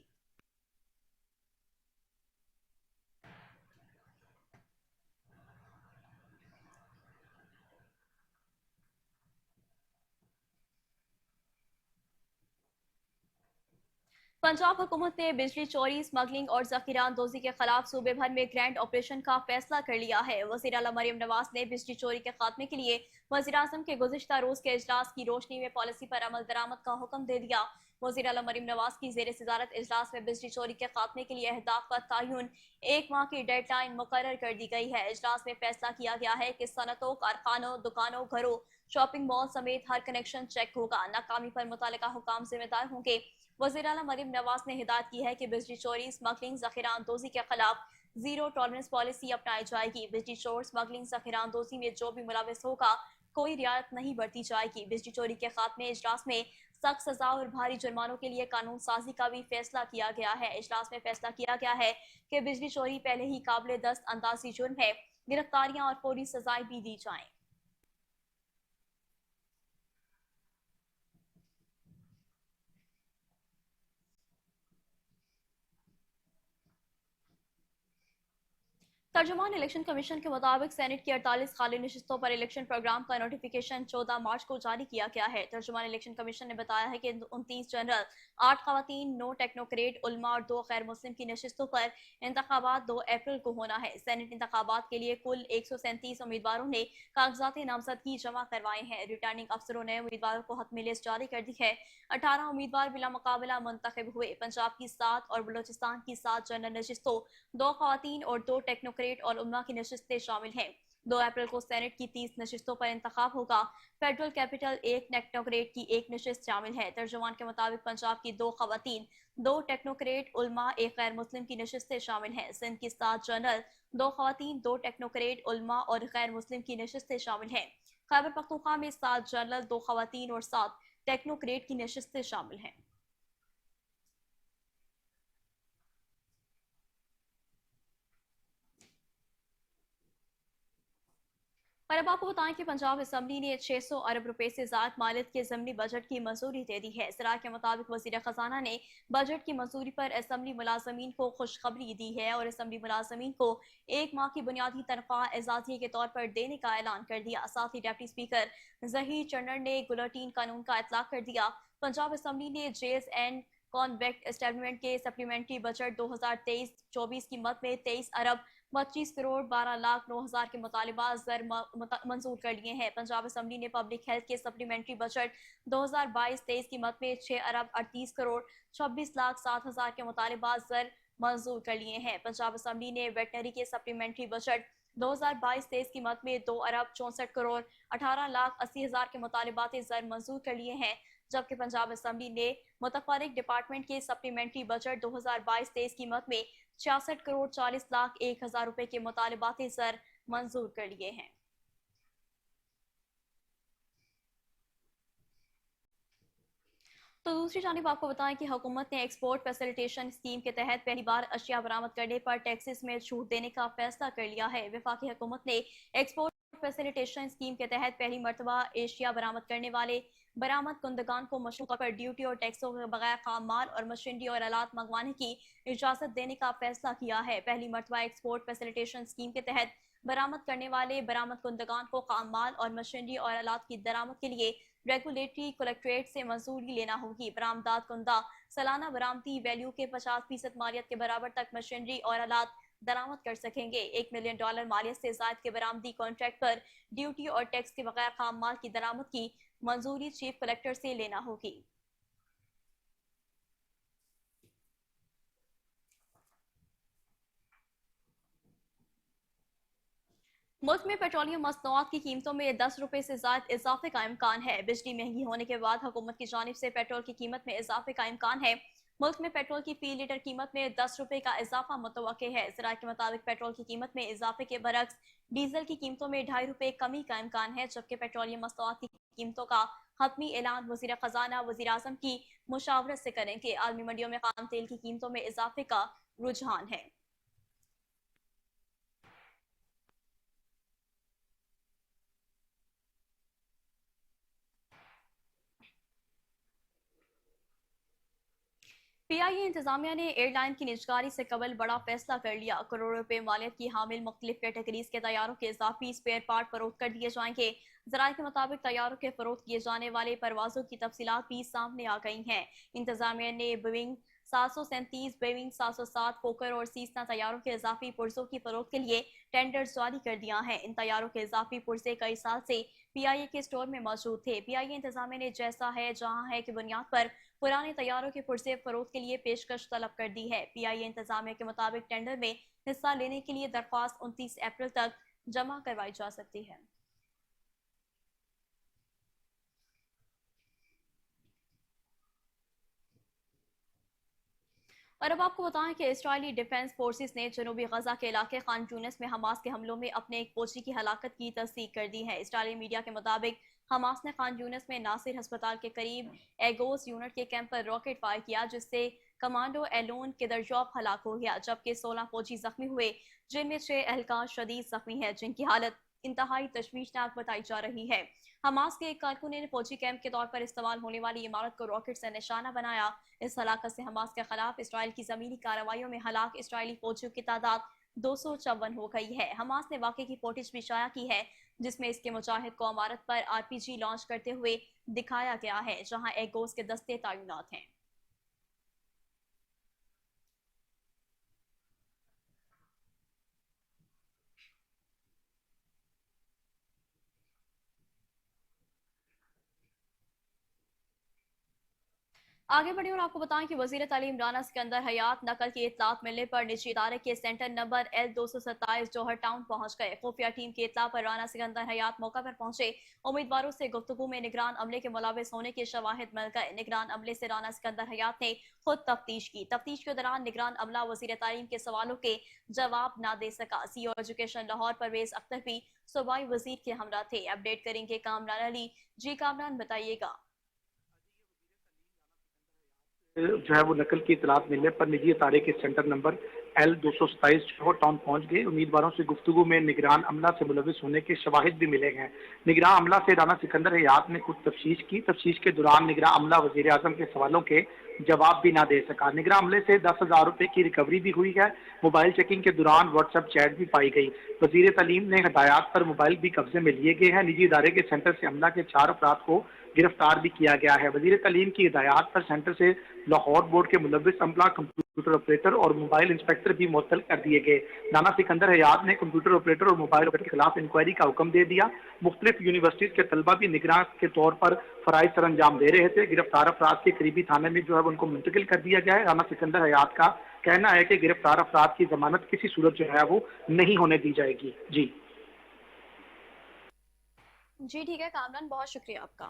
पंजाब हुकूमत ने बिजली चोरी, स्मगलिंग और जखीरा अंदोजी के खिलाफ सूबे भर में ग्रैंड ऑपरेशन का फैसला कर लिया है। वज़ीर आला मरियम नवाज ने बिजली चोरी के खात्मे के लिए वज़ीर आज़म के गुज़िश्ता रोज के इजलास की रोशनी में पॉलिसी पर अमल दरामद का हुक्म दे दिया। वज़ीर आला मरियम नवाज की ज़ेर सदारत इजलास में बिजली चोरी के खात्मे के लिए अहदाफ का तयन 1 माह की डेडलाइन मुकर्रर कर दी गई है। इजलास में फैसला किया गया है कि सनतों, कारखानों, दुकानों, घरों, शॉपिंग मॉल समेत हर कनेक्शन चेक होगा। नाकामी पर मुतल्लिका हुकाम जिम्मेदार होंगे। वज़ीर आला मरियम नवाज ने हिदायत की है कि बिजली चोरी, स्मगलिंग, जखीरा अंदोजी के खिलाफ जीरो टॉलरेंस पॉलिसी अपनाई जाएगी। बिजली चोर, स्मगलिंग, जखीरा अंदोजी में जो भी मुलविस होगा कोई रियायत नहीं बरती जाएगी। बिजली चोरी के खात्मे इजलास में सख्त सजा और भारी जुर्मानों के लिए कानून साजी का भी फैसला किया गया है। इजलास में फैसला किया गया है कि बिजली चोरी पहले ही काबिल दस्त अंदाजी जुर्म है, गिरफ्तारियां और फौरी सजाएं भी दी जाएं। तर्जुमान इलेक्शन कमीशन के मुताबिक सेनेट की 48 खाली नशिस्तों पर इलेक्शन प्रोग्राम का नोटिफिकेशन 14 मार्च को जारी किया गया है। तर्जुमान इलेक्शन कमीशन ने बताया है कि 29 जनरल, 8 खवातीन, 9 टेक्नोक्रेट, उलमा और 2 गैर मुस्लिम की नशिस्तों पर इंतखाबात 2 अप्रैल को होना है। सेनेट इंतखाबात के लिए कुल 137 उम्मीदवारों ने कागजात नामजदगी जमा करवाए हैं। रिटर्निंग अफसरों ने उम्मीदवारों को हतमी लिस्ट जारी कर दी है। 18 उम्मीदवार बिला मुकाबला मुंतखब हुए। पंजाब की 7 और बलोचिस्तान की 7 जनरल नशिस्तों, 2 खवातीन और 2 टेक्नोक्रेट और उम्मा की नशिस्तें शामिल हैं। 2 अप्रैल को सेनेट की 30 नशिस्तों पर इंतखाब होगा। फेडरल कैपिटल 1 टेक्नोक्रेट की 1 नशिस्त शामिल है। तर्जुमान के मुताबिक पंजाब की 2 खवातीन, 2 टेक्नोक्रेट, उलमा, 1 गैर मुस्लिम की नशिस्तें शामिल हैं। सिंध की 7 जनरल, 2 खवातीन, 2 टेक्नोक्रेट, उलमा और गैर मुस्लिम की नशिस्तें शामिल हैं। खैबर पख्तूनख्वा में 7 जनरल, 2 खवातीन और 7 टेक्नोक्रेट की नशिस्तें शामिल हैं। और अब आपको बताएं कि पंजाब असम्बली ने 600 अरब रुपए से ज्यादा मालियत के ज़मीनी बजट की मंजूरी दे दी है। ज़राए के मुताबिक वज़ीर खजाना ने बजट की मंजूरी पर असम्बली मुलाजमीन को खुशखबरी दी है और असम्बली मुलाजमीन को 1 माह की बुनियादी तनख्वाह एजाज़िये के तौर पर देने का ऐलान कर दिया। साथ ही डिप्टी स्पीकर जहीर चन्नर ने गुलटीन कानून का इतलाक कर दिया। पंजाब असम्बली ने जेल्स एंड कॉन्वेक्ट एस्टेब्लिशमेंट के सप्लीमेंट्री बजट 2023-24 की मद में 23 अरब 25 करोड़ 12 लाख 9 हजार के मुतालिबा ज़र मंजूर कर लिए हैं। पंजाब असम्बली ने पब्लिक हेल्थ के सप्लीमेंट्री बजट 2022-23 की मद में 6 अरब 38 करोड़ 26 लाख 7 हजार के मुतालिबा ज़र मंजूर कर लिए हैं। पंजाब असम्बली ने वेटनरी के सप्लीमेंट्री बजट 2022-23 की मद में 2 अरब 64 करोड़ 18 लाख 80 हजार के मुतालिबात ज़र मंजूर कर लिए हैं, जबकि पंजाब असम्बली ने मुतफर्रिक डिपार्टमेंट के सप्लीमेंट्री बजट 2022-23 की मद में 66 करोड़ 40 लाख 1 हजार रुपए के मुतालिबात ज़र मंजूर कर लिए हैं। तो दूसरी जानिब आपको बताएं कि हुकूमत ने एक्सपोर्ट फैसिलिटेशन स्कीम के तहत पहली बार अशिया बरामद करने पर टैक्सेस में छूट देने का फैसला कर लिया है। वफाकी हुकूमत ने एक्सपोर्ट फैसिलिटेशन स्कीम के तहत पहली मरतबा एशिया बरामद करने वाले बरामद कुंदगान को मशरूत तौर पर ड्यूटी और टैक्सों के बगैर खाम माल और मशीनरी और आलात मंगवाने की इजाजत देने का फैसला किया है। पहली मरतबा एक्सपोर्ट फैसिलिटेशन स्कीम के तहत बरामद करने वाले बरामद कुंदगान को खाम माल और मशीनरी और आलात की दरामद के लिए रेगुलेटरी कलेक्ट्रेट से मंजूरी लेना होगी। बरामदात कुंदा सालाना बरामदी वैल्यू के 50% मालियत के बराबर तक मशीनरी और आलात दरामद कर सकेंगे। $1 मिलियन मालियत से ज़ायद के बरामदी कॉन्ट्रैक्ट पर ड्यूटी और टैक्स के बगैर खाम माल की दरामद की मंजूरी चीफ कलेक्टर से लेना होगी। मुल्क में पेट्रोलियम मसनूआत की कीमतों में 10 रुपए से ज़ायद इजाफे का इम्कान है। बिजली महंगी होने के बाद हुकूमत की जानिब से पेट्रोल की कीमत में इजाफे का इम्कान है। मुल्क में पेट्रोल की फी लीटर कीमत में 10 रुपए का इजाफा मुतवक्के है। ज़राए के मुताबिक पेट्रोल की कीमत में इजाफे के बरक्स डीजल की कीमतों में 2.5 रुपए कमी का इम्कान है, जबकि पेट्रोलियम मसनूआत की कीमतों का हतमी ऐलान वज़ीर ख़जाना वज़ीर आज़म की मुशावरत से करेंगे। आलमी मंडियों में खाम तेल की कीमतों में इजाफे का रुझान है। पीआईए इंतजामिया ने एयरलाइन की निजकारी से कबल बड़ा फैसला कर लिया। करोड़ों रुपए मालियत की हामिल मुख्तलिफ कैटेगरीज के तैयारों के इजाफी स्पेयर पार्ट फरोख्त कर दिए जाएंगे। ज़राए के मुताबिक तैयारों के फरोख्त किए जाने वाले परवाजों की तफसीलात भी सामने आ गई हैं। इंतजामिया ने बोइंग 737, बोइंग 707 फोकर और सीसना तैयारों के इजाफी पुर्जों की फरोख्त के लिए टेंडर जारी कर दिया है। इन तैयारों के इजाफी पुर्जे कई साल से पीआईए के स्टोर में मौजूद थे। पीआईए इंतजामिया ने जैसा है जहां है की बुनियाद पर पुराने तैयारों के पुर्जे फरोख्त के लिए पेशकश तलब कर दी है। पीआईए इंतजामिया के मुताबिक टेंडर में हिस्सा लेने के लिए दरख्वास्त 29 अप्रैल तक जमा करवाई जा सकती है। और अब आपको बताएं कि इस्राइली डिफेंस फोर्सेस ने जनूबी गजा के इलाके खान यूनिस में हमास के हमलों में अपने एक फौजी की हलाकत की तस्दीक कर दी है। इस्राइली मीडिया के मुताबिक हमास ने खान यूनिस में नासिर अस्पताल के करीब एगोस यूनिट के कैंप पर रॉकेट फायर किया, जिससे कमांडो एलोन किदरजॉफ हलाक हो गया, जबकि 16 फौजी जख्मी हुए, जिनमें 6 एहलकार शदीद जख्मी है, जिनकी हालत इंतहाई तशवीशनाक बताई जा रही है। हमास के एक कारकुन ने फौजी कैंप के तौर पर इस्तेमाल होने वाली इमारत को रॉकेट से निशाना बनाया। इस हलाकत से हमास के खिलाफ इसराइल की जमीनी कार्रवाइयों में हलाक इसराइली फौजियों की तादाद 254 हो गई है। हमास ने वाक़े की फुटेज भी शाया की है, जिसमें इसके मुजाहिद को इमारत पर आरपीजी लॉन्च करते हुए दिखाया गया है, जहां एगोस के दस्ते तैनात हैं। आगे बढ़े और आपको बताएं कि वजीर तालीम राना सिकंदर हयात नकल की इतलात मिलने पर निजी इदारे के सेंटर नंबर L227 जौहर टाउन पहुंच गए। खुफिया टीम की इतला पर राना सिकंदर हयात मौका पर पहुंचे। उम्मीदवारों से गुफ्तगू में निगरान अमले के मुलविस होने के शवाहिद मिल गए। निगरान अमले से राना सिकंदर हयात ने खुद तफ्तीश की। तफ्तीश के दौरान निगरान अमला वजीर तालीम के सवालों के जवाब न दे सका। सीओ एजुकेशन लाहौर परवेज अख्तर भी सूबाई वजीर के हमरा थे। अपडेट करेंगे कामरान अली। जी कामरान, बताइएगा। जो है वो नकल की इतलात मिलने पर निजी इदारे के सेंटर नंबर L227 जौहर टाउन पहुंच गए। उम्मीदवारों से गुफ्तगू में निगरान अमला से मुलविस होने के शवाहिद भी मिले हैं। निगरान अमला से राना सिकंदर हयात ने खुद तफ्तीश की। तफ्तीश के दौरान निगरान अमला वजीर आजम के सवालों के जवाब भी ना दे सका। निगरान अमले से 10,000 रुपए की रिकवरी भी हुई है। मोबाइल चेकिंग के दौरान व्हाट्सएप चैट भी पाई गई। वजीर तालीम ने हदायत पर मोबाइल भी कब्जे में लिए गए हैं। निजी इदारे के सेंटर से अमला के 4 अफराद को गिरफ्तार भी किया गया है। वजीर तालीम की हिदायत पर सेंटर से लाहौर बोर्ड के मुलविस अमला कंप्यूटर ऑपरेटर और मोबाइल इंस्पेक्टर भी मुअत्तल कर दिए गए। राना सिकंदर हयात ने कंप्यूटर ऑपरेटर और मोबाइल ऑपरेटर के खिलाफ इंक्वायरी का हुक्म दे दिया। मुख्तलिफ यूनिवर्सिटीज के तलबा भी निगरान के तौर पर फराइज सर अंजाम दे रहे थे। गिरफ्तार अफराद के करीबी थाने में जो है उनको मुंतकिल कर दिया गया है। राना सिकंदर हयात का कहना है कि गिरफ्तार अफराद की जमानत किसी सूरत जो है वो नहीं होने दी जाएगी। जी ठीक है कामरान, बहुत शुक्रिया आपका।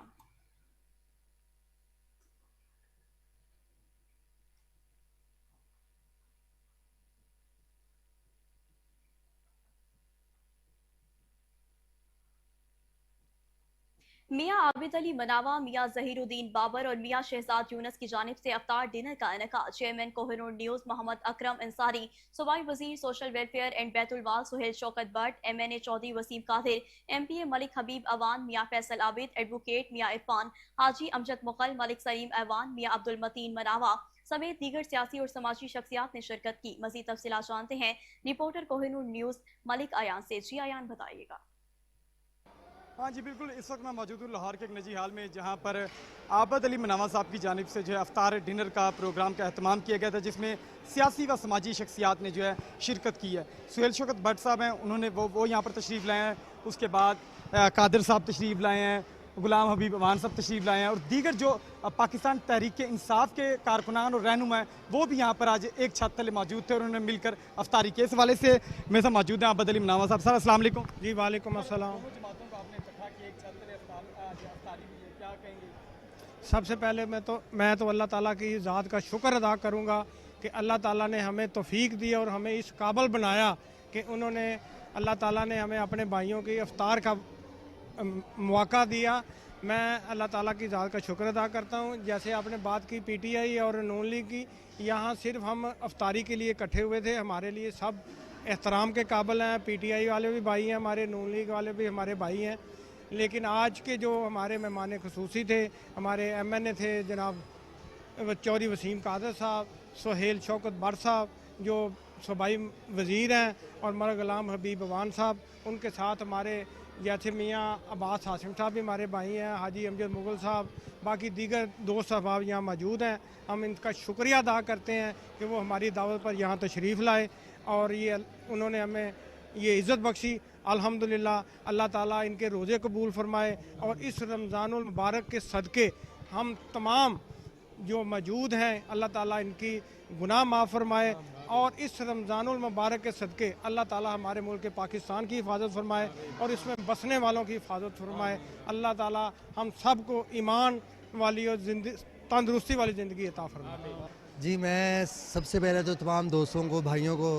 मियाँ आबिद अली मनावा, मियाँ जहीरुद्दीन बाबर और मियाँ शहजाद यूनस की जानिब से अफ्तार डिनर का इनेकाद। चेयरमैन कोहिनूर न्यूज मोहम्मद अकरम अंसारी, सूबाई वजीर सोशल वेलफेयर एंड बैतुल माल Suhail Shaukat Bhatt, MNA Chaudhry Waseem Qadir, MPA Malik Habib Awan, Mian Faisal Abid, advocate मियाँ इरफान, हाजी अमजद मुगल, मलिक सलीम ऐवान, मियाँ अब्दुल मतीन मनावा समेत दीगर सियासी और समाजी शख्सियात ने शिरकत की। मजीद तफसीलात जानते हैं रिपोर्टर कोहिनूर न्यूज मलिक अयान से। जी अयान, बताइएगा। हाँ जी बिल्कुल, इस वक्त मैं मौजूद हूँ लाहौर के एक निजी हाल में, जहाँ पर आबिद अली मनावा साहब की जानिब से जो है अफ्तार डिनर का प्रोग्राम का अहतमाम किया गया था, जिसमें सियासी व समाजी शख्सियात ने जो है शिरकत की है। सुहेल शौकत भट्ट साहब हैं, उन्होंने वो यहाँ पर तशरीफ़ लाए हैं। उसके बाद कादिर साहब तशरीफ़ लाए हैं, गुलाम हबीब अवान साहब तशरीफ़ लाए हैं, और दीगर जो पाकिस्तान तहरीक इंसाफ के कारकुनान और रहनुमा हैं वो भी यहाँ पर आज एक छत तले मौजूद थे और उन्होंने मिलकर अफ्तारी की। इस हवाले से मेरे साथ मौजूद हैं आबिद अली मनावा साहब। सर अस्सलाम वालेकुम। जी वालेकुम अस्सलाम। सबसे पहले मैं तो अल्लाह ताला की ज़ात का शुक्र अदा करूँगा कि अल्लाह ताला ने हमें तौफीक दी और हमें इस काबिल बनाया कि उन्होंने अल्लाह ताला ने हमें अपने भाइयों की इफ्तार का मौका दिया। मैं अल्लाह ताला की ज़ात का शुक्र अदा करता हूँ। जैसे आपने बात की PTI और नून लीग की, यहाँ सिर्फ हम इफ्तारी के लिए इकट्ठे हुए थे। हमारे लिए सब एहतराम के काबिल हैं। PTI वाले भी भाई हैं हमारे, नून लीग वाले भी हमारे भाई हैं। लेकिन आज के जो हमारे मेहमान खुसूसी थे, हमारे MNA थे जनाब चौधरी वसीम कादिर साहब, सुहेल शौकत भट्ट साहब जो सूबाई वज़ीर हैं, और मौलाना गुलाम हबीब अवान साहब, उनके साथ हमारे जैसे मियाँ अब्बास हाशिम साहब भी हमारे भाई हैं, हाजी अमजद मुगल साहब, बाकी दीगर दोस्त अहबाब यहाँ मौजूद हैं। हम इनका शुक्रिया अदा करते हैं कि वो हमारी दावत पर यहाँ तशरीफ़ लाए और ये उन्होंने हमें ये इज़्ज़त बख्शी। अल्हम्दुलिल्लाह, अल्लाह ताला इनके रोज़े कबूल फरमाए और इस रमज़ानुल मुबारक के सदक़े हम तमाम जो मौजूद हैं अल्लाह ताला इनकी गुनाह माफ़ फरमाए, और इस रमज़ानुल मुबारक के सदक़े अल्लाह ताला हमारे मुल्क पाकिस्तान की हिफाजत फरमाए और इसमें बसने वालों की हिफाजत फरमाए। अल्लाह ताला हम सब को ईमान वाली और तंदुरुस्ती वाली ज़िंदगी अता फरमाए। जी, मैं सबसे पहले तो तमाम दोस्तों को, भाइयों को,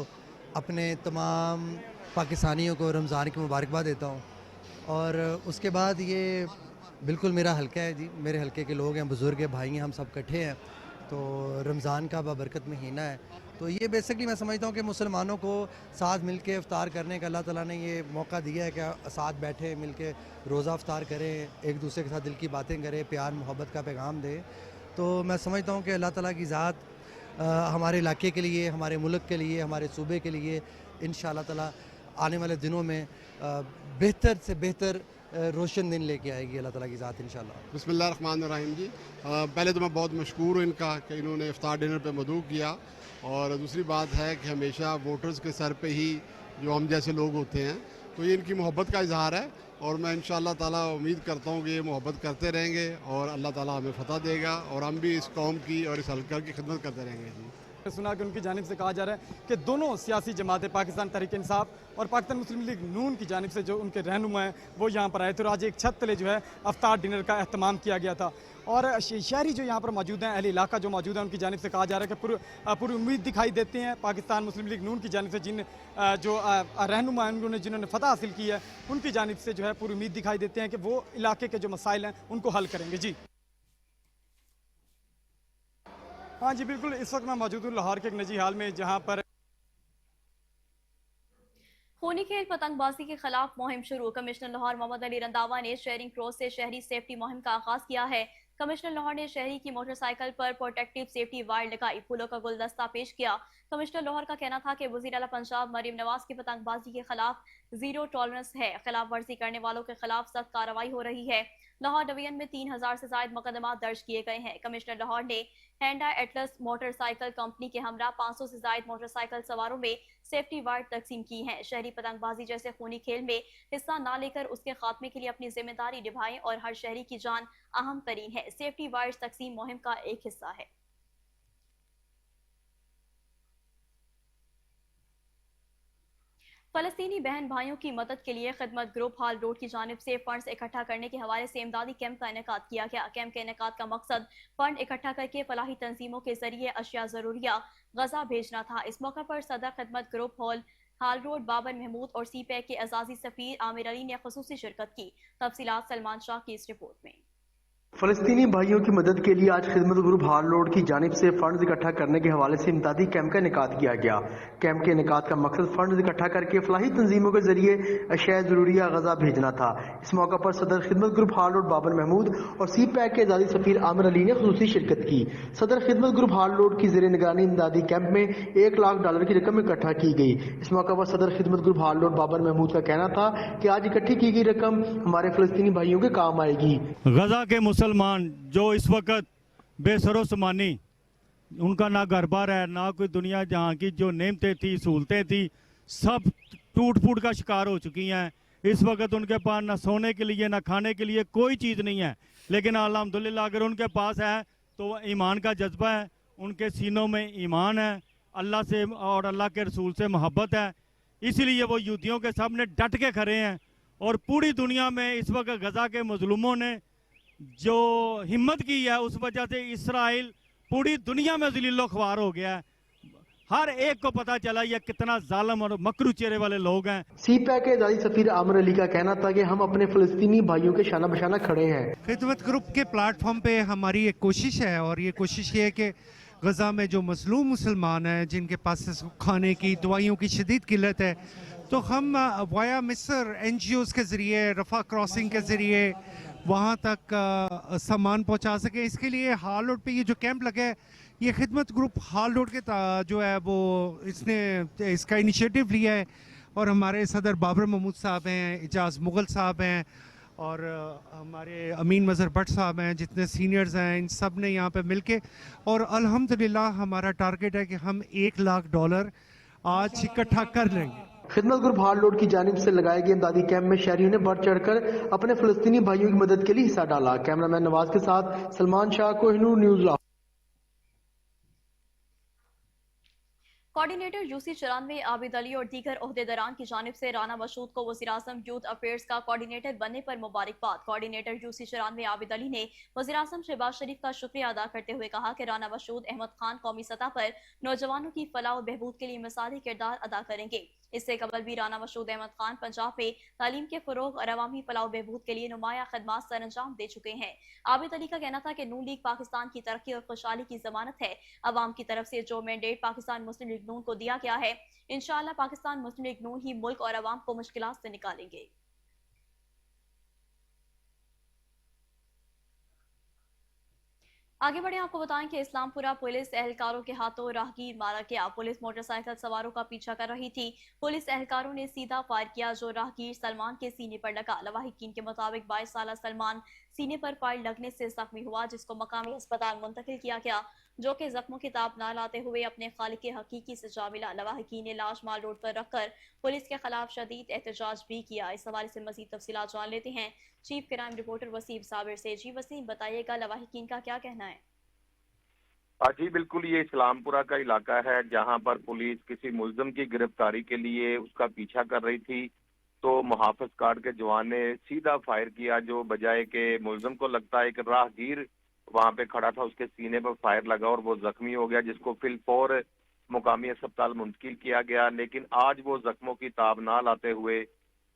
अपने तमाम पाकिस्तानियों को रमज़ान की मुबारकबाद देता हूँ। और उसके बाद ये बिल्कुल मेरा हल्का है जी, मेरे हल्के के लोग हैं, बुज़ुर्ग हैं, भाई हैं, हम सब इकट्ठे हैं। तो रमज़ान का बाबरकत महीना है, तो ये बेसिकली मैं समझता हूँ कि मुसलमानों को साथ मिल के इफ्तार करने का अल्लाह ताला ने ये मौका दिया है कि साथ बैठे मिल के रोज़ा इफ्तार करें, एक दूसरे के साथ दिल की बातें करें, प्यार मोहब्बत का पैगाम दें। तो मैं समझता हूँ कि अल्लाह ताला की ज़ात हमारे इलाके के लिए, हमारे मुल्क के लिए, हमारे सूबे के लिए इंशाअल्लाह ताला आने वाले दिनों में बेहतर से बेहतर रोशन दिन लेके आएगी अल्लाह ताला की ज़ात इंशाअल्लाह। बिस्मिल्लाहिर्रहमानिर्रहीम जी, पहले तो मैं बहुत मशकूर हूँ इनका कि इन्होंने इफ्तार डिनर पे मदऊ किया, और दूसरी बात है कि हमेशा वोटर्स के सर पे ही जो हम जैसे लोग होते हैं, तो ये इनकी मोहब्बत का इजहार है, और मैं इंशाअल्लाह ताला उम्मीद करता हूँ कि ये मोहब्बत करते रहेंगे और अल्लाह ताला हमें फतह देगा और हम भी इस कौम की और इस हल्का की खिदमत करते रहेंगे जी। सुना कि उनकी जानिब से कहा जा रहा है कि दोनों सियासी जमातें, पाकिस्तान तहरीक इंसाफ और पाकिस्तान मुस्लिम लीग नून की जानिब से जो उनके रहनुमा हैं वो यहाँ पर आए थे, और आज एक छत तले जो है अफ्तार डिनर का अहतमाम किया गया था। और शहरी जो यहाँ पर मौजूद हैं, अहले इलाका जो मौजूद है, उनकी जानिब से कहा जा रहा है कि पूरी उम्मीद दिखाई देते हैं पाकिस्तान मुस्लिम लीग नून की जानिब से, जिन जो रहनुमा हैं जिन्होंने फतह हासिल की है, उनकी जानिब से जो है पूरी उम्मीद दिखाई देते हैं कि वो इलाके के जो मसाइल हैं उनको हल करेंगे। जी हाँ जी बिल्कुल, इस वक्त मैं मौजूद हूँ लाहौर के एक निजी हाल में, जहाँ पर खूनी खेल पतंगबाजी के खिलाफ मुहिम शुरू। कमिश्नर लाहौर मोहम्मद अली रंधावा ने शेयरिंग क्रॉस से शहरी सेफ्टी मुहिम का आगाज किया है। कमिश्नर लाहौर ने शहरी की मोटरसाइकिल पर प्रोटेक्टिव सेफ्टी वायर लगाई, फूलों का गुलदस्ता पेश किया। कमिश्नर लाहौर का कहना था कि वज़ीर आला पंजाब मरीम नवाज की पतंगबाजी के खिलाफ जीरो टॉलरेंस है, खिलाफ वर्जी करने वालों के खिलाफ सख्त कार्रवाई हो रही है। लाहौर डिवीजन में 3000 से ज्यादा मुकदमा दर्ज किए गए हैं। कमिश्नर लाहौर ने हैंडा एटलस मोटरसाइकिल कंपनी के हमरा 500 से जायद मोटरसाइकिल सवारों में सेफ्टी वार्ड तकसीम की हैं। शहरी पतंगबाजी जैसे खूनी खेल में हिस्सा ना लेकर उसके खात्मे के लिए अपनी जिम्मेदारी निभाएं और हर शहरी की जान अहम तरीन है। सेफ्टी वार्ड तकसीम मुहिम का एक हिस्सा है। फलस्तीनी बहन भाइयों की मदद के लिए खिदमत ग्रुप हाल रोड की जानिब से फंड्स इकट्ठा करने के हवाले से इमदादी कैंप का इनेकाद किया गया। कैंप के इनेकाद का मकसद फंड इकट्ठा करके फलाही तंजीमों के जरिए अशिया जरूरिया गजा भेजना था। इस मौके पर सदर खिदमत ग्रुप हाल रोड बाबर महमूद और सी पैक के एजाजी सफीर आमिर अली ने खुसूसी शिरकत की। तफसीलात सलमान शाह की इस रिपोर्ट में। फलस्तीनी भाइयों की मदद के लिए आज खिदमत ग्रुप हाल रोड की जानिब से फंड्स इकट्ठा करने के हवाले से इमदादी कैंप का इनेकाद किया गया। कैंप के इनेकाद का मकसद फंड्स इकट्ठा करके फलाही तंजीमों के जरिए अशिया ज़रूरिया गजा भेजना था। इस मौका पर सदर खिदमत ग्रुप हाल रोड बाबर महमूद और सी पैक के एजाजी सफीर आमिर अली ने खुसूसी शिरकत की। सदर खिदमत ग्रुप हाल रोड की ज़ेर निगरानी इमदादी कैंप में $1 लाख की रकम इकट्ठा की गई। इस मौका पर सदर खिदमत ग्रुप हाल रोड बाबर महमूद का कहना था कि आज इकट्ठी की गई रकम हमारे फलस्तीनी भाइयों के काम आएगी। गजा के मुसलमान जो इस वक्त बेसरो समानी, उनका ना घर बार है, ना कोई दुनिया जहाँ की जो नेमतें थी, सहूलतें थी, सब टूट फूट का शिकार हो चुकी हैं। इस वक्त उनके पास ना सोने के लिए ना खाने के लिए कोई चीज़ नहीं है। लेकिन अल्हम्दुलिल्लाह अगर उनके पास है तो ईमान का जज्बा है, उनके सीनों में ईमान है, अल्लाह से और अल्लाह के रसूल से मोहब्बत है, इसलिए वो यहूदियों के सामने डट के खड़े हैं। और पूरी दुनिया में इस वक्त गजा के मजलूमों ने जो हिम्मत की है, उस वजह से इसराइल पूरी दुनिया में ज़लीलो ख्वार हो गया है। हर एक को पता चला ये कितना जालिम और मकरू चेहरे वाले लोग हैं। सी पैक के एजाजी सफीर आमिर अली का कहना था कि हम अपने फलस्तीनी भाइयों के शाना बशाना खड़े हैं। खिदमत ग्रुप के प्लेटफॉर्म पे हमारी एक कोशिश है, और ये कोशिश ये है कि गजा में जो मजलूम मुसलमान हैं, जिनके पास खाने की दवाइयों की शदीद किल्लत है, तो हम वाया मिस्र NGOs के ज़रिए, रफ़ा क्रॉसिंग के ज़रिए वहाँ तक सामान पहुँचा सकें। इसके लिए हाल रोड पे ये जो कैंप लगा है, ये खिदमत ग्रुप हाल रोड के जो है वो इसने इसका इनिशिएटिव लिया है। और हमारे सदर बाबर महमूद साहब हैं, इजाज़ मुग़ल साहब हैं, और हमारे अमीन मज़हर भट्ट साहब हैं, जितने सीनियर्स हैं, इन सब ने यहाँ पे मिलके, और अल्हम्दुलिल्लाह हमारा टारगेट है कि हम $1 लाख आज इकट्ठा कर लेंगे। खिदमत ग्रुप हाल रोड की जानिब से लगाए गए इमदादी कैंप में शहरियों ने बढ़ चढ़कर अपने फलस्तीनी भाइयों की मदद के लिए हिस्सा डाला। कैमरामैन नवाज के साथ Salman Shah, Kohinoor news Lahore. Coordinator UC 94 Abid Ali और दीगर ओहदेदारान की जानिब से राना मशहूद को वज़ीर-ए-आज़म यूथ अफेयर्स का कोऑर्डिनेटर बनने पर मुबारकबाद। कोऑर्डिनेटर यूसी 94 आबिद अली ने वज़ीर-ए-आज़म शहबाज शरीफ का शुक्रिया अदा करते हुए कहा कि राना मशहूद अहमद खान कौमी सतह पर नौजवानों की फलाह और बहबूद के लिए मिसाली किरदार अदा करेंगे। इससे कबल भी राना मशहूद अहमद खान पंजाब में तालीम के फ़रोग़ और अवामी फलाह और बहबूद के लिए नुमाया खदमात सर अंजाम दे चुके हैं। आबिद अली का कहना था कि नून लीग पाकिस्तान की तरक्की और खुशहाली की जमानत है। अवाम की तरफ से जो मैंडेट पाकिस्तान मुस्लिम लीग नून को दिया गया है, इंशाअल्लाह पाकिस्तान मुस्लिम लीग नून ही मुल्क और अवाम को मुश्किलात से निकालेंगे। आगे बढ़े, आपको बताएं कि इस्लामपुरा पुलिस एहलकारों के हाथों राहगीर मारा गया। पुलिस मोटरसाइकिल सवारों का पीछा कर रही थी। पुलिस एहलकारों ने सीधा फायर किया जो राहगीर सलमान के सीने पर लगा। लवाहिकीन के मुताबिक 22 साल सलमान सीने पर फायर लगने से जख्मी हुआ, जिसको मकामी अस्पताल मुंतकिल किया गया, जो कि जख्मों की ताब न लाते हुए अपने खालिक के हकीकी से जा मिला। लवाहिकीन ने लाश माल रोड पर रखकर पुलिस के खिलाफ शदीद एहतजाज भी किया। इस हवाले से मजीद तफसीलात जान लेते हैं chief crime reporter Wasim Sabir से। जी वसीम, बताइएगा लवाहिकीन का क्या कहना है? जी बिल्कुल, ये इस्लामपुरा का इलाका है जहां पर पुलिस किसी मुल्ज़िम की गिरफ्तारी के लिए उसका पीछा कर रही थी, तो मुहाफ़िज गार्ड के जवान ने सीधा फायर किया, जो बजाय के मुल्ज़िम को लगता है एक राहगीर वहां पे खड़ा था, उसके सीने पर फायर लगा और वो जख्मी हो गया, जिसको फिलफौर मुकामी अस्पताल मुंतकिल किया गया। लेकिन आज वो जख्मों की ताब ना लाते हुए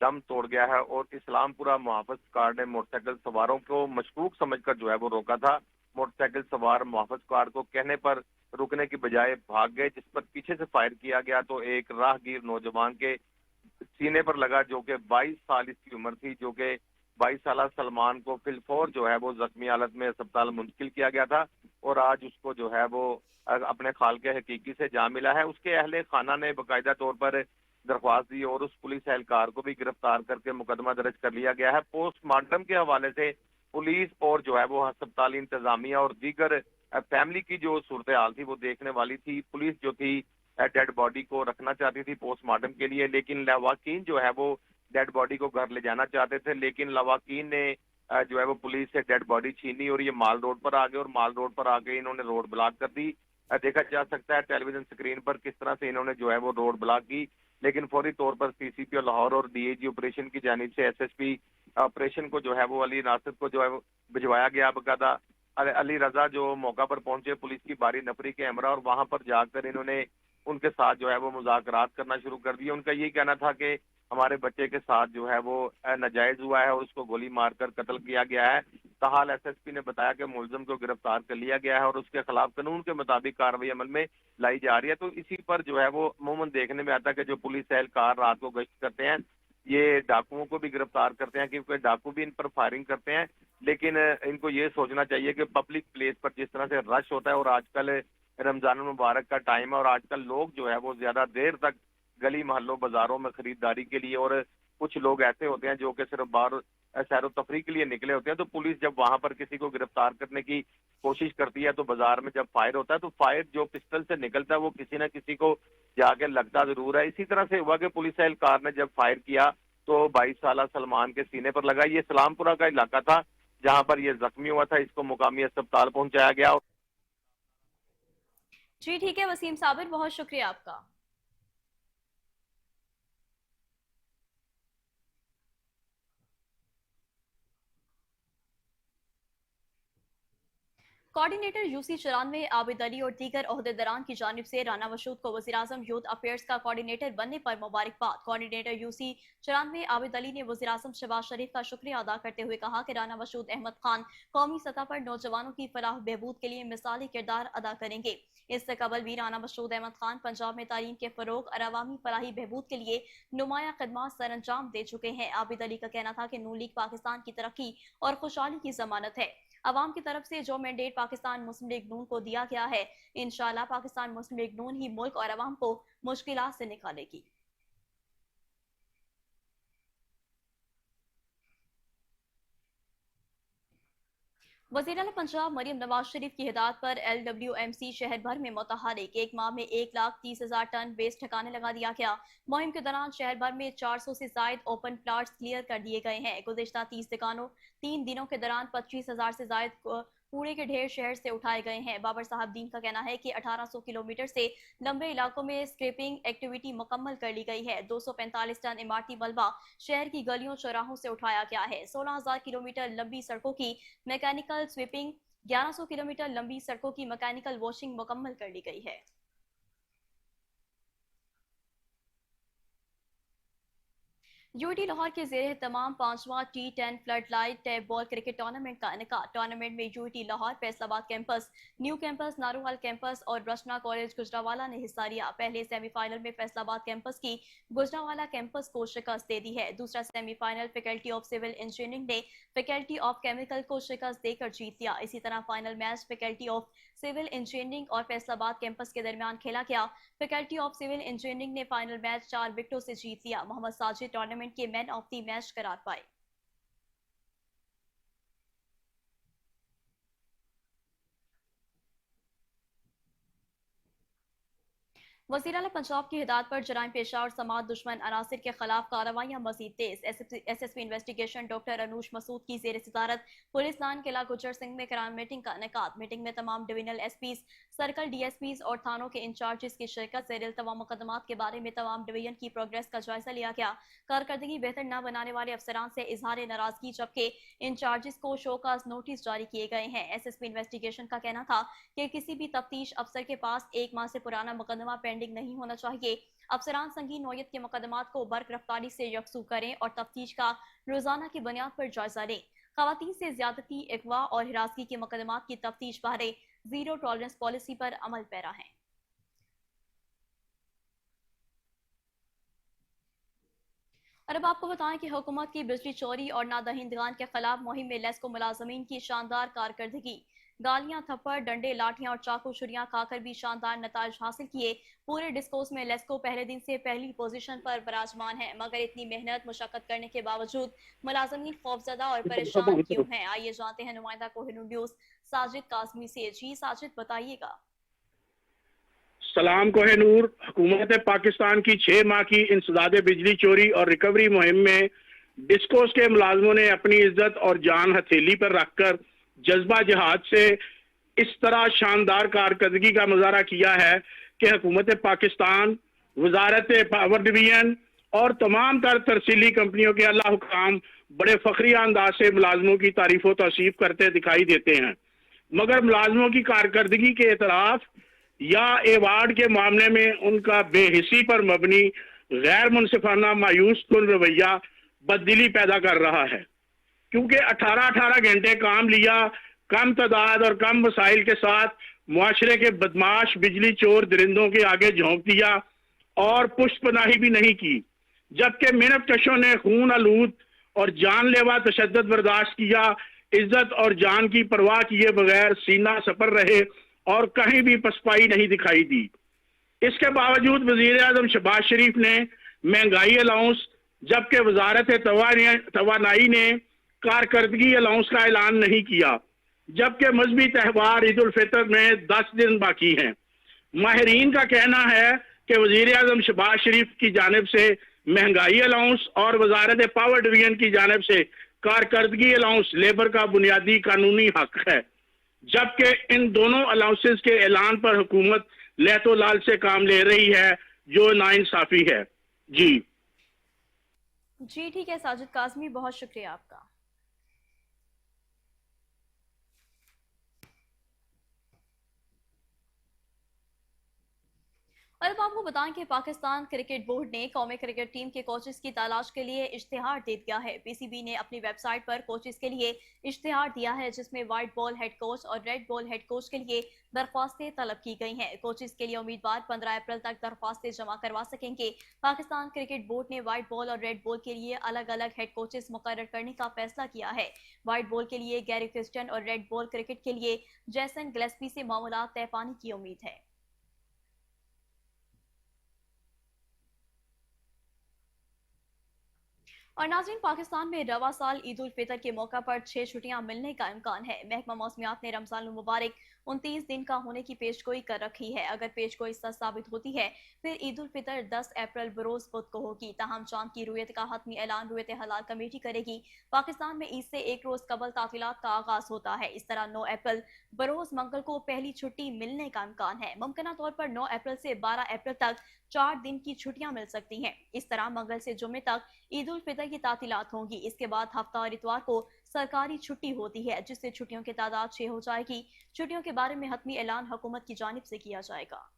दम तोड़ गया है और इस्लामपुरा मुहाफ़िज गार्ड ने मोटरसाइकिल सवारों को मशकूक समझकर जो है वो रोका था। मोटरसाइकिल सवार मुहाफ़िज गार्ड को कहने पर रुकने की बजाय भाग गए, जिस पर पीछे से फायर किया गया तो एक राहगीर नौजवान के सीने पर लगा, जो कि 22 साल इसकी उम्र थी, जो कि 22 साल सलमान को फिलफौर जो है वो जख्मी हालत में अस्पताल मुंतकिल किया गया था और आज उसको जो है वो अपने खाल के हकीकी से जा मिला है। उसके अहले खाना ने बाकायदा तौर पर दरख्वास्त दी और उस पुलिस एहलकार को भी गिरफ्तार करके मुकदमा दर्ज कर लिया गया है। पोस्टमार्टम के हवाले से पुलिस और जो है वो अस्पताली इंतजामिया और दीगर फैमिली की जो सूरत हाल थी वो देखने वाली थी। पुलिस जो थी डेड बॉडी को रखना चाहती थी पोस्टमार्टम के लिए, लेकिन लवाकिन जो है वो डेड बॉडी को घर ले जाना चाहते थे, लेकिन लवाकिन ने जो है वो पुलिस से डेड बॉडी छीनी और ये माल रोड पर आ गए, और माल रोड पर आके इन्होंने रोड ब्लॉक कर दी। देखा जा सकता है टेलीविजन स्क्रीन पर किस तरह से इन्होंने जो है वो रोड ब्लॉक की, लेकिन फौरी तौर पर सीसीपी लाहौर और डीएजी ऑपरेशन की जानिब से एसएसपी ऑपरेशन को जो है वो अली नासिर को जो है वो भिजवाया गया। बकायदा अली रजा जो मौका पर पहुंचे पुलिस की बारी नफरी के हमरा, और वहां पर जाकर इन्होंने उनके साथ जो है वो मुज़ाकरात करना शुरू कर दिए। उनका यही कहना था कि हमारे बच्चे के साथ जो है वो नाजायज हुआ है और उसको गोली मारकर कत्ल किया गया है। ताहाल एसएसपी ने बताया कि मुलजिम को गिरफ्तार कर लिया गया है और उसके खिलाफ कानून के मुताबिक कार्रवाई अमल में लाई जा रही है। तो इसी पर जो है वो अमूमन देखने में आता है कि जो पुलिस एहलकार रात को गश्त करते हैं ये डाकुओं को भी गिरफ्तार करते हैं, क्योंकि डाकू भी इन पर फायरिंग करते हैं। लेकिन इनको ये सोचना चाहिए कि पब्लिक प्लेस पर जिस तरह से रश होता है, और आजकल रमजान मुबारक का टाइम है और आजकल लोग जो है वो ज्यादा देर तक गली मोहल्लों बाजारों में खरीदारी के लिए, और कुछ लोग ऐसे होते हैं जो कि सिर्फ बाहर सैर तफरी के लिए निकले होते हैं, तो पुलिस जब वहां पर किसी को गिरफ्तार करने की कोशिश करती है तो बाजार में जब फायर होता है तो फायर जो पिस्टल से निकलता है वो किसी न किसी को जाके लगता जरूर है। इसी तरह से हुआ कि पुलिस एहलकार ने जब फायर किया तो 22 साल सलमान के सीने पर लगा। ये सलामपुरा का इलाका था जहां पर ये जख्मी हुआ था, इसको मुकामी अस्पताल पहुंचाया गया। जी ठीक है वसीम साबिर, बहुत शुक्रिया आपका। कोऑर्डिनेटर यूसी 94 आबिद अली और दीगर ओहदेदारान की जानिब से राना मशहूद को वज़ीर-ए-आज़म यूथ अफेयर्स का कोऑर्डिनेटर बनने पर मुबारकबाद। कोऑर्डिनेटर यूसी 94 आबिद अली ने वज़ीर-ए-आज़म शहबाज शरीफ का शुक्रिया अदा करते हुए कहा कि राना मशहूद अहमद खान कौमी सतह पर नौजवानों की फलाह बहबूद के लिए मिसाली किरदार अदा करेंगे। इससे कबल भी राना मशहूद अहमद खान पंजाब में तालीम के फरोग और अवामी फलाही बहबूद के लिए नुमाया खदमात सर अंजाम दे चुके हैं। आबिद अली का कहना था कि नून लीग पाकिस्तान की तरक्की और खुशहाली की जमानत है। अवाम की तरफ से जो मैंडेट पाकिस्तान मुस्लिम लीग नून को दिया गया है, इंशाअल्लाह पाकिस्तान मुस्लिम लीग नून ही मुल्क और अवाम को मुश्किलात से निकालेगी। वज़ीर आला पंजाब मरियम नवाज शरीफ की हिदायत पर LWMC शहर भर में मुतहरिक एक माह में 1,30,000 टन वेस्ट ठिकाने लगा दिया गया। मुहिम के दौरान शहर भर में 400 से जायद ओपन प्लाट्स क्लियर कर दिए गए हैं। गुज़िश्ता 3 दिनों के दौरान 25,000 से जायद कूड़े के ढेर शहर से उठाए गए हैं। बाबर साहब दीन का कहना है कि 1800 किलोमीटर से लंबे इलाकों में स्क्रैपिंग एक्टिविटी मुकम्मल कर ली गई है। 245 टन इमारती मलबा शहर की गलियों चौराहों से उठाया गया है। 16,000 किलोमीटर लंबी सड़कों की मैकेनिकल स्वीपिंग, 1100 किलोमीटर लंबी सड़कों की मैकेनिकल वॉशिंग मुकम्मल कर ली गई है। यूटी लाहौर के ज़ेरे तमाम 5वां T10 flood light tape ball cricket tournament का इनेकाद। टूर्नामेंट में UT Lahore, Faisalabad campus, new campus, Naruhal campus और रचना कॉलेज गुजरावाला ने हिस्सा लिया। पहले सेमीफाइनल में फैसलाबाद कैंपस की गुजरावाला कैंपस को शिकस्त दे दी है। दूसरा semifinal faculty of civil engineering ने फैकल्टी ऑफ केमिकल को शिकस्त देकर जीत लिया। इसी तरह final match faculty of civil engineering और फैसलाबाद कैंपस के दरमियान खेला गया। फैकल्टी ऑफ सिविल इंजीनियरिंग ने फाइनल मैच 4 विकेटों से जीत लिया। मोहम्मद साजिद टूर्नामेंट के मैन ऑफ द मैच करार पाए। वज़ीर आला पंजाब की हिदायत पर जराइम पेशा और समाज दुश्मन अनासिर के खिलाफ कार्रवाइयां मजीद तेज। SSP investigation doctor Anoosh Masood की ज़ेर सदारत पुलिस लाइन किला गुजर सिंह में करान मीटिंग का इनेकाद। मीटिंग में तमाम डिविजनल SPs, सर्कल DSPs और थानों के इंचार्जेस की शिरकत से इल्तवा मुकदमात के बारे में तमाम डिवीजन की प्रोग्रेस का जायजा लिया गया। कारकर्दगी बेहतर न बनाने वाले अफसरान से इजहार नाराजगी, जबकि इंचार्जेस को शोकाज नोटिस जारी किए गए हैं। SSP इन्वेस्टिगेशन का कहना था कि किसी भी तफ्तीश अफसर के पास 1 माह से पुराना मुकदमा पेंडिंग नहीं होना चाहिए। अफसरान संगीन नौयत के मुकदमात को बर्क रफ्तारी से यकसू करें और तफ्तीश का रोजाना की बुनियाद पर जायजा लें। खवातीन से ज्यादती, अगवा और हिरासगी के मुकदमात की तफ्तीश बारे जीरो टॉलरेंस पॉलिसी पर अमल पैरा है। और अब आपको बताएं कि हुकूमत की बिजली चोरी और नादहिंदगान के खिलाफ मुहिम में लेस्को मुलाजमीन की शानदार कारकर्दगी। गालियां, थप्पड़, डंडे, लाठियां और चाकू छुरियां खाकर भी शानदार नताज हासिल किए। पूरे डिस्कोर्स में लेस्को पहले दिन से पहली पोजीशन पर विराजमान है। मगर इतनी मेहनत मुशक्कत करने के बावजूद मुलाजमीन खौफजदा और परेशान क्यों हैं? आइए जानते हैं नुमाइंदा कोहिनूर न्यूज साजिद काजमी से। जी साजिद, बताइएगा। सलाम कोहिनूर। हुकूमत पाकिस्तान की 6 माह की इंसदाद बिजली चोरी और रिकवरी मुहिम में डिस्कोस के मुलाजमों ने अपनी इज्जत और जान हथेली पर रखकर जज्बा जिहाद से इस तरह शानदार कारकर्दगी का मुजाहरा किया है कि हुकूमत पाकिस्तान, वजारत पावर डिवीजन और तमाम तर तरसीली कंपनियों के अल्लाह हुकाम बड़े फखरिया अंदाज से मुलाजमों की तारीफ व तौसीफ करते दिखाई देते हैं, मगर मुलाजमों की कारकर्दगी के एतराफ या एवार्ड के मामले में उनका बेहिसी पर मबनी गैर मुनसिफाना मायूस कुन रवैया बददिली पैदा कर रहा है, क्योंकि 18-18 घंटे काम लिया, कम तादाद और कम वसाइल के साथ मुआशरे के बदमाश बिजली चोर दरिंदों के आगे झोंक दिया और पुष्पनाही भी नहीं की, जबकि मेहनत कशों ने खून आलूद और जानलेवा तशद्दुद बर्दाश्त किया, इज्जत और जान की परवाह किए बगैर सीना सपर रहे और कहीं भी पसपाई नहीं दिखाई दी। इसके बावजूद वजीर आजम शहबाज शरीफ ने महंगाई अलाउंस, जबकि वजारत तवानाई ने कारकर्दगी अलाउंस का ऐलान नहीं किया, जबकि मजहबी त्यौहार ईद उल फितर में 10 दिन बाकी हैं। माहिरीन का कहना है कि वजीर आजम शहबाज शरीफ की जानिब से महंगाई अलाउंस और वजारत पावर डिवीजन की जानिब से कारकर्दगी अलाउंस लेबर का बुनियादी कानूनी हक है, जबकि इन दोनों अलाउंसेस के ऐलान पर हुकूमत लहतो लाल से काम ले रही है, जो नाइंसाफी है। जी ठीक है साजिद काजमी, बहुत शुक्रिया आपका। और अब आपको बताएं कि पाकिस्तान क्रिकेट बोर्ड ने कौमी क्रिकेट टीम के कोचेस की तलाश के लिए इश्तिहार दे दिया है। पीसीबी ने अपनी वेबसाइट पर कोचेस के लिए इश्तिहार दिया है, जिसमें व्हाइट बॉल हेड कोच और रेड बॉल हेड कोच के लिए दरख्वास्तें तलब की गई हैं। कोचेस के लिए उम्मीदवार 15 अप्रैल तक दरख्वास्तें जमा करवा सकेंगे। पाकिस्तान क्रिकेट बोर्ड ने व्हाइट बॉल और रेड बॉल के लिए अलग अलग हेड कोचेस मुकर्रर करने का फैसला किया है। व्हाइट बॉल के लिए गैरी क्रिस्टन और रेड बॉल क्रिकेट के लिए जैसन गिलेस्पी से मामूलात तय पाने की उम्मीद है। और नाज़रीन, पाकिस्तान में रवा साल ईद उल फितर के मौका पर 6 छुट्टियां मिलने का इम्कान है। महकमा मौसमियात ने रमजान मुबारक 29 दिन का होने की पेशगोई कर रखी है। अगर पेशगोई सच साबित होती है, फिर ईद उल फितर 10 अप्रैल बरोज बुध को होगी। ताहम चांद की रुयत का हतमी ऐलान रुयत हलाल कमेटी करेगी। पाकिस्तान में ईद से एक रोज कबल तातीलात का आगाज होता है। इस तरह 9 अप्रैल बरोज मंगल को पहली छुट्टी मिलने का इम्कान है। मुमकिना तौर पर 9 अप्रैल से 12 अप्रैल तक 4 दिन की छुट्टियां मिल सकती हैं। इस तरह मंगल से जुम्मे तक ईद उल फितर की तातीलात होंगी। इसके बाद हफ्ता और इतवार को सरकारी छुट्टी होती है, जिससे छुट्टियों की तादाद 6 हो जाएगी। छुट्टियों के बारे में हतमी ऐलान हुकूमत की जानिब से किया जाएगा।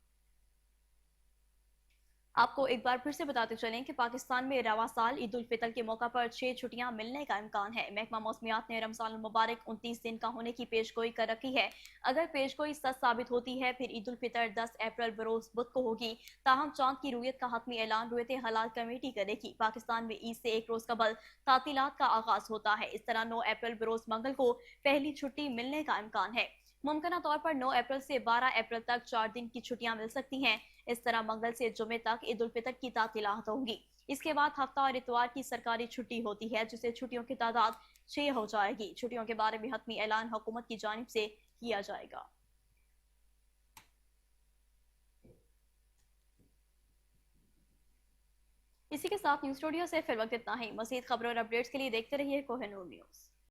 आपको एक बार फिर से बताते चलें कि पाकिस्तान में रवा साल ईद उल फितर के मौका पर 6 छुट्टियां मिलने का इम्कान है। महकमा मौसमियात ने रमजान मुबारक 29 दिन का होने की पेशगोई कर रखी है। अगर पेशगोई सच साबित होती है, फिर ईद उल फितर 10 अप्रैल बरोज बुध को होगी। ताहम चांद की रुयत का हतमी ऐलान रुयत हलाल कमेटी करेगी। पाकिस्तान में ईद से एक रोज कबल तातीलात का आगाज होता है। इस तरह 9 अप्रैल बरोज मंगल को पहली छुट्टी मिलने का इम्कान है। मुमकिना तौर पर 9 अप्रैल से 12 अप्रैल तक 4 दिन की छुट्टियां मिल सकती हैं। इस तरह मंगल से जुमे तक ईद उल फितर की तातीलात होंगी। इसके बाद हफ्ता और इतवार की सरकारी छुट्टी होती है, जिससे छुट्टियों की तादाद 6 हो जाएगी। छुट्टियों के बारे में हतमी ऐलान हुकूमत की जानिब से किया जाएगा। इसी के साथ न्यूज स्टूडियो से फिर वक्त इतना ही। मज़ीद खबरों और अपडेट्स के लिए देखते रहिए कोहिनूर न्यूज।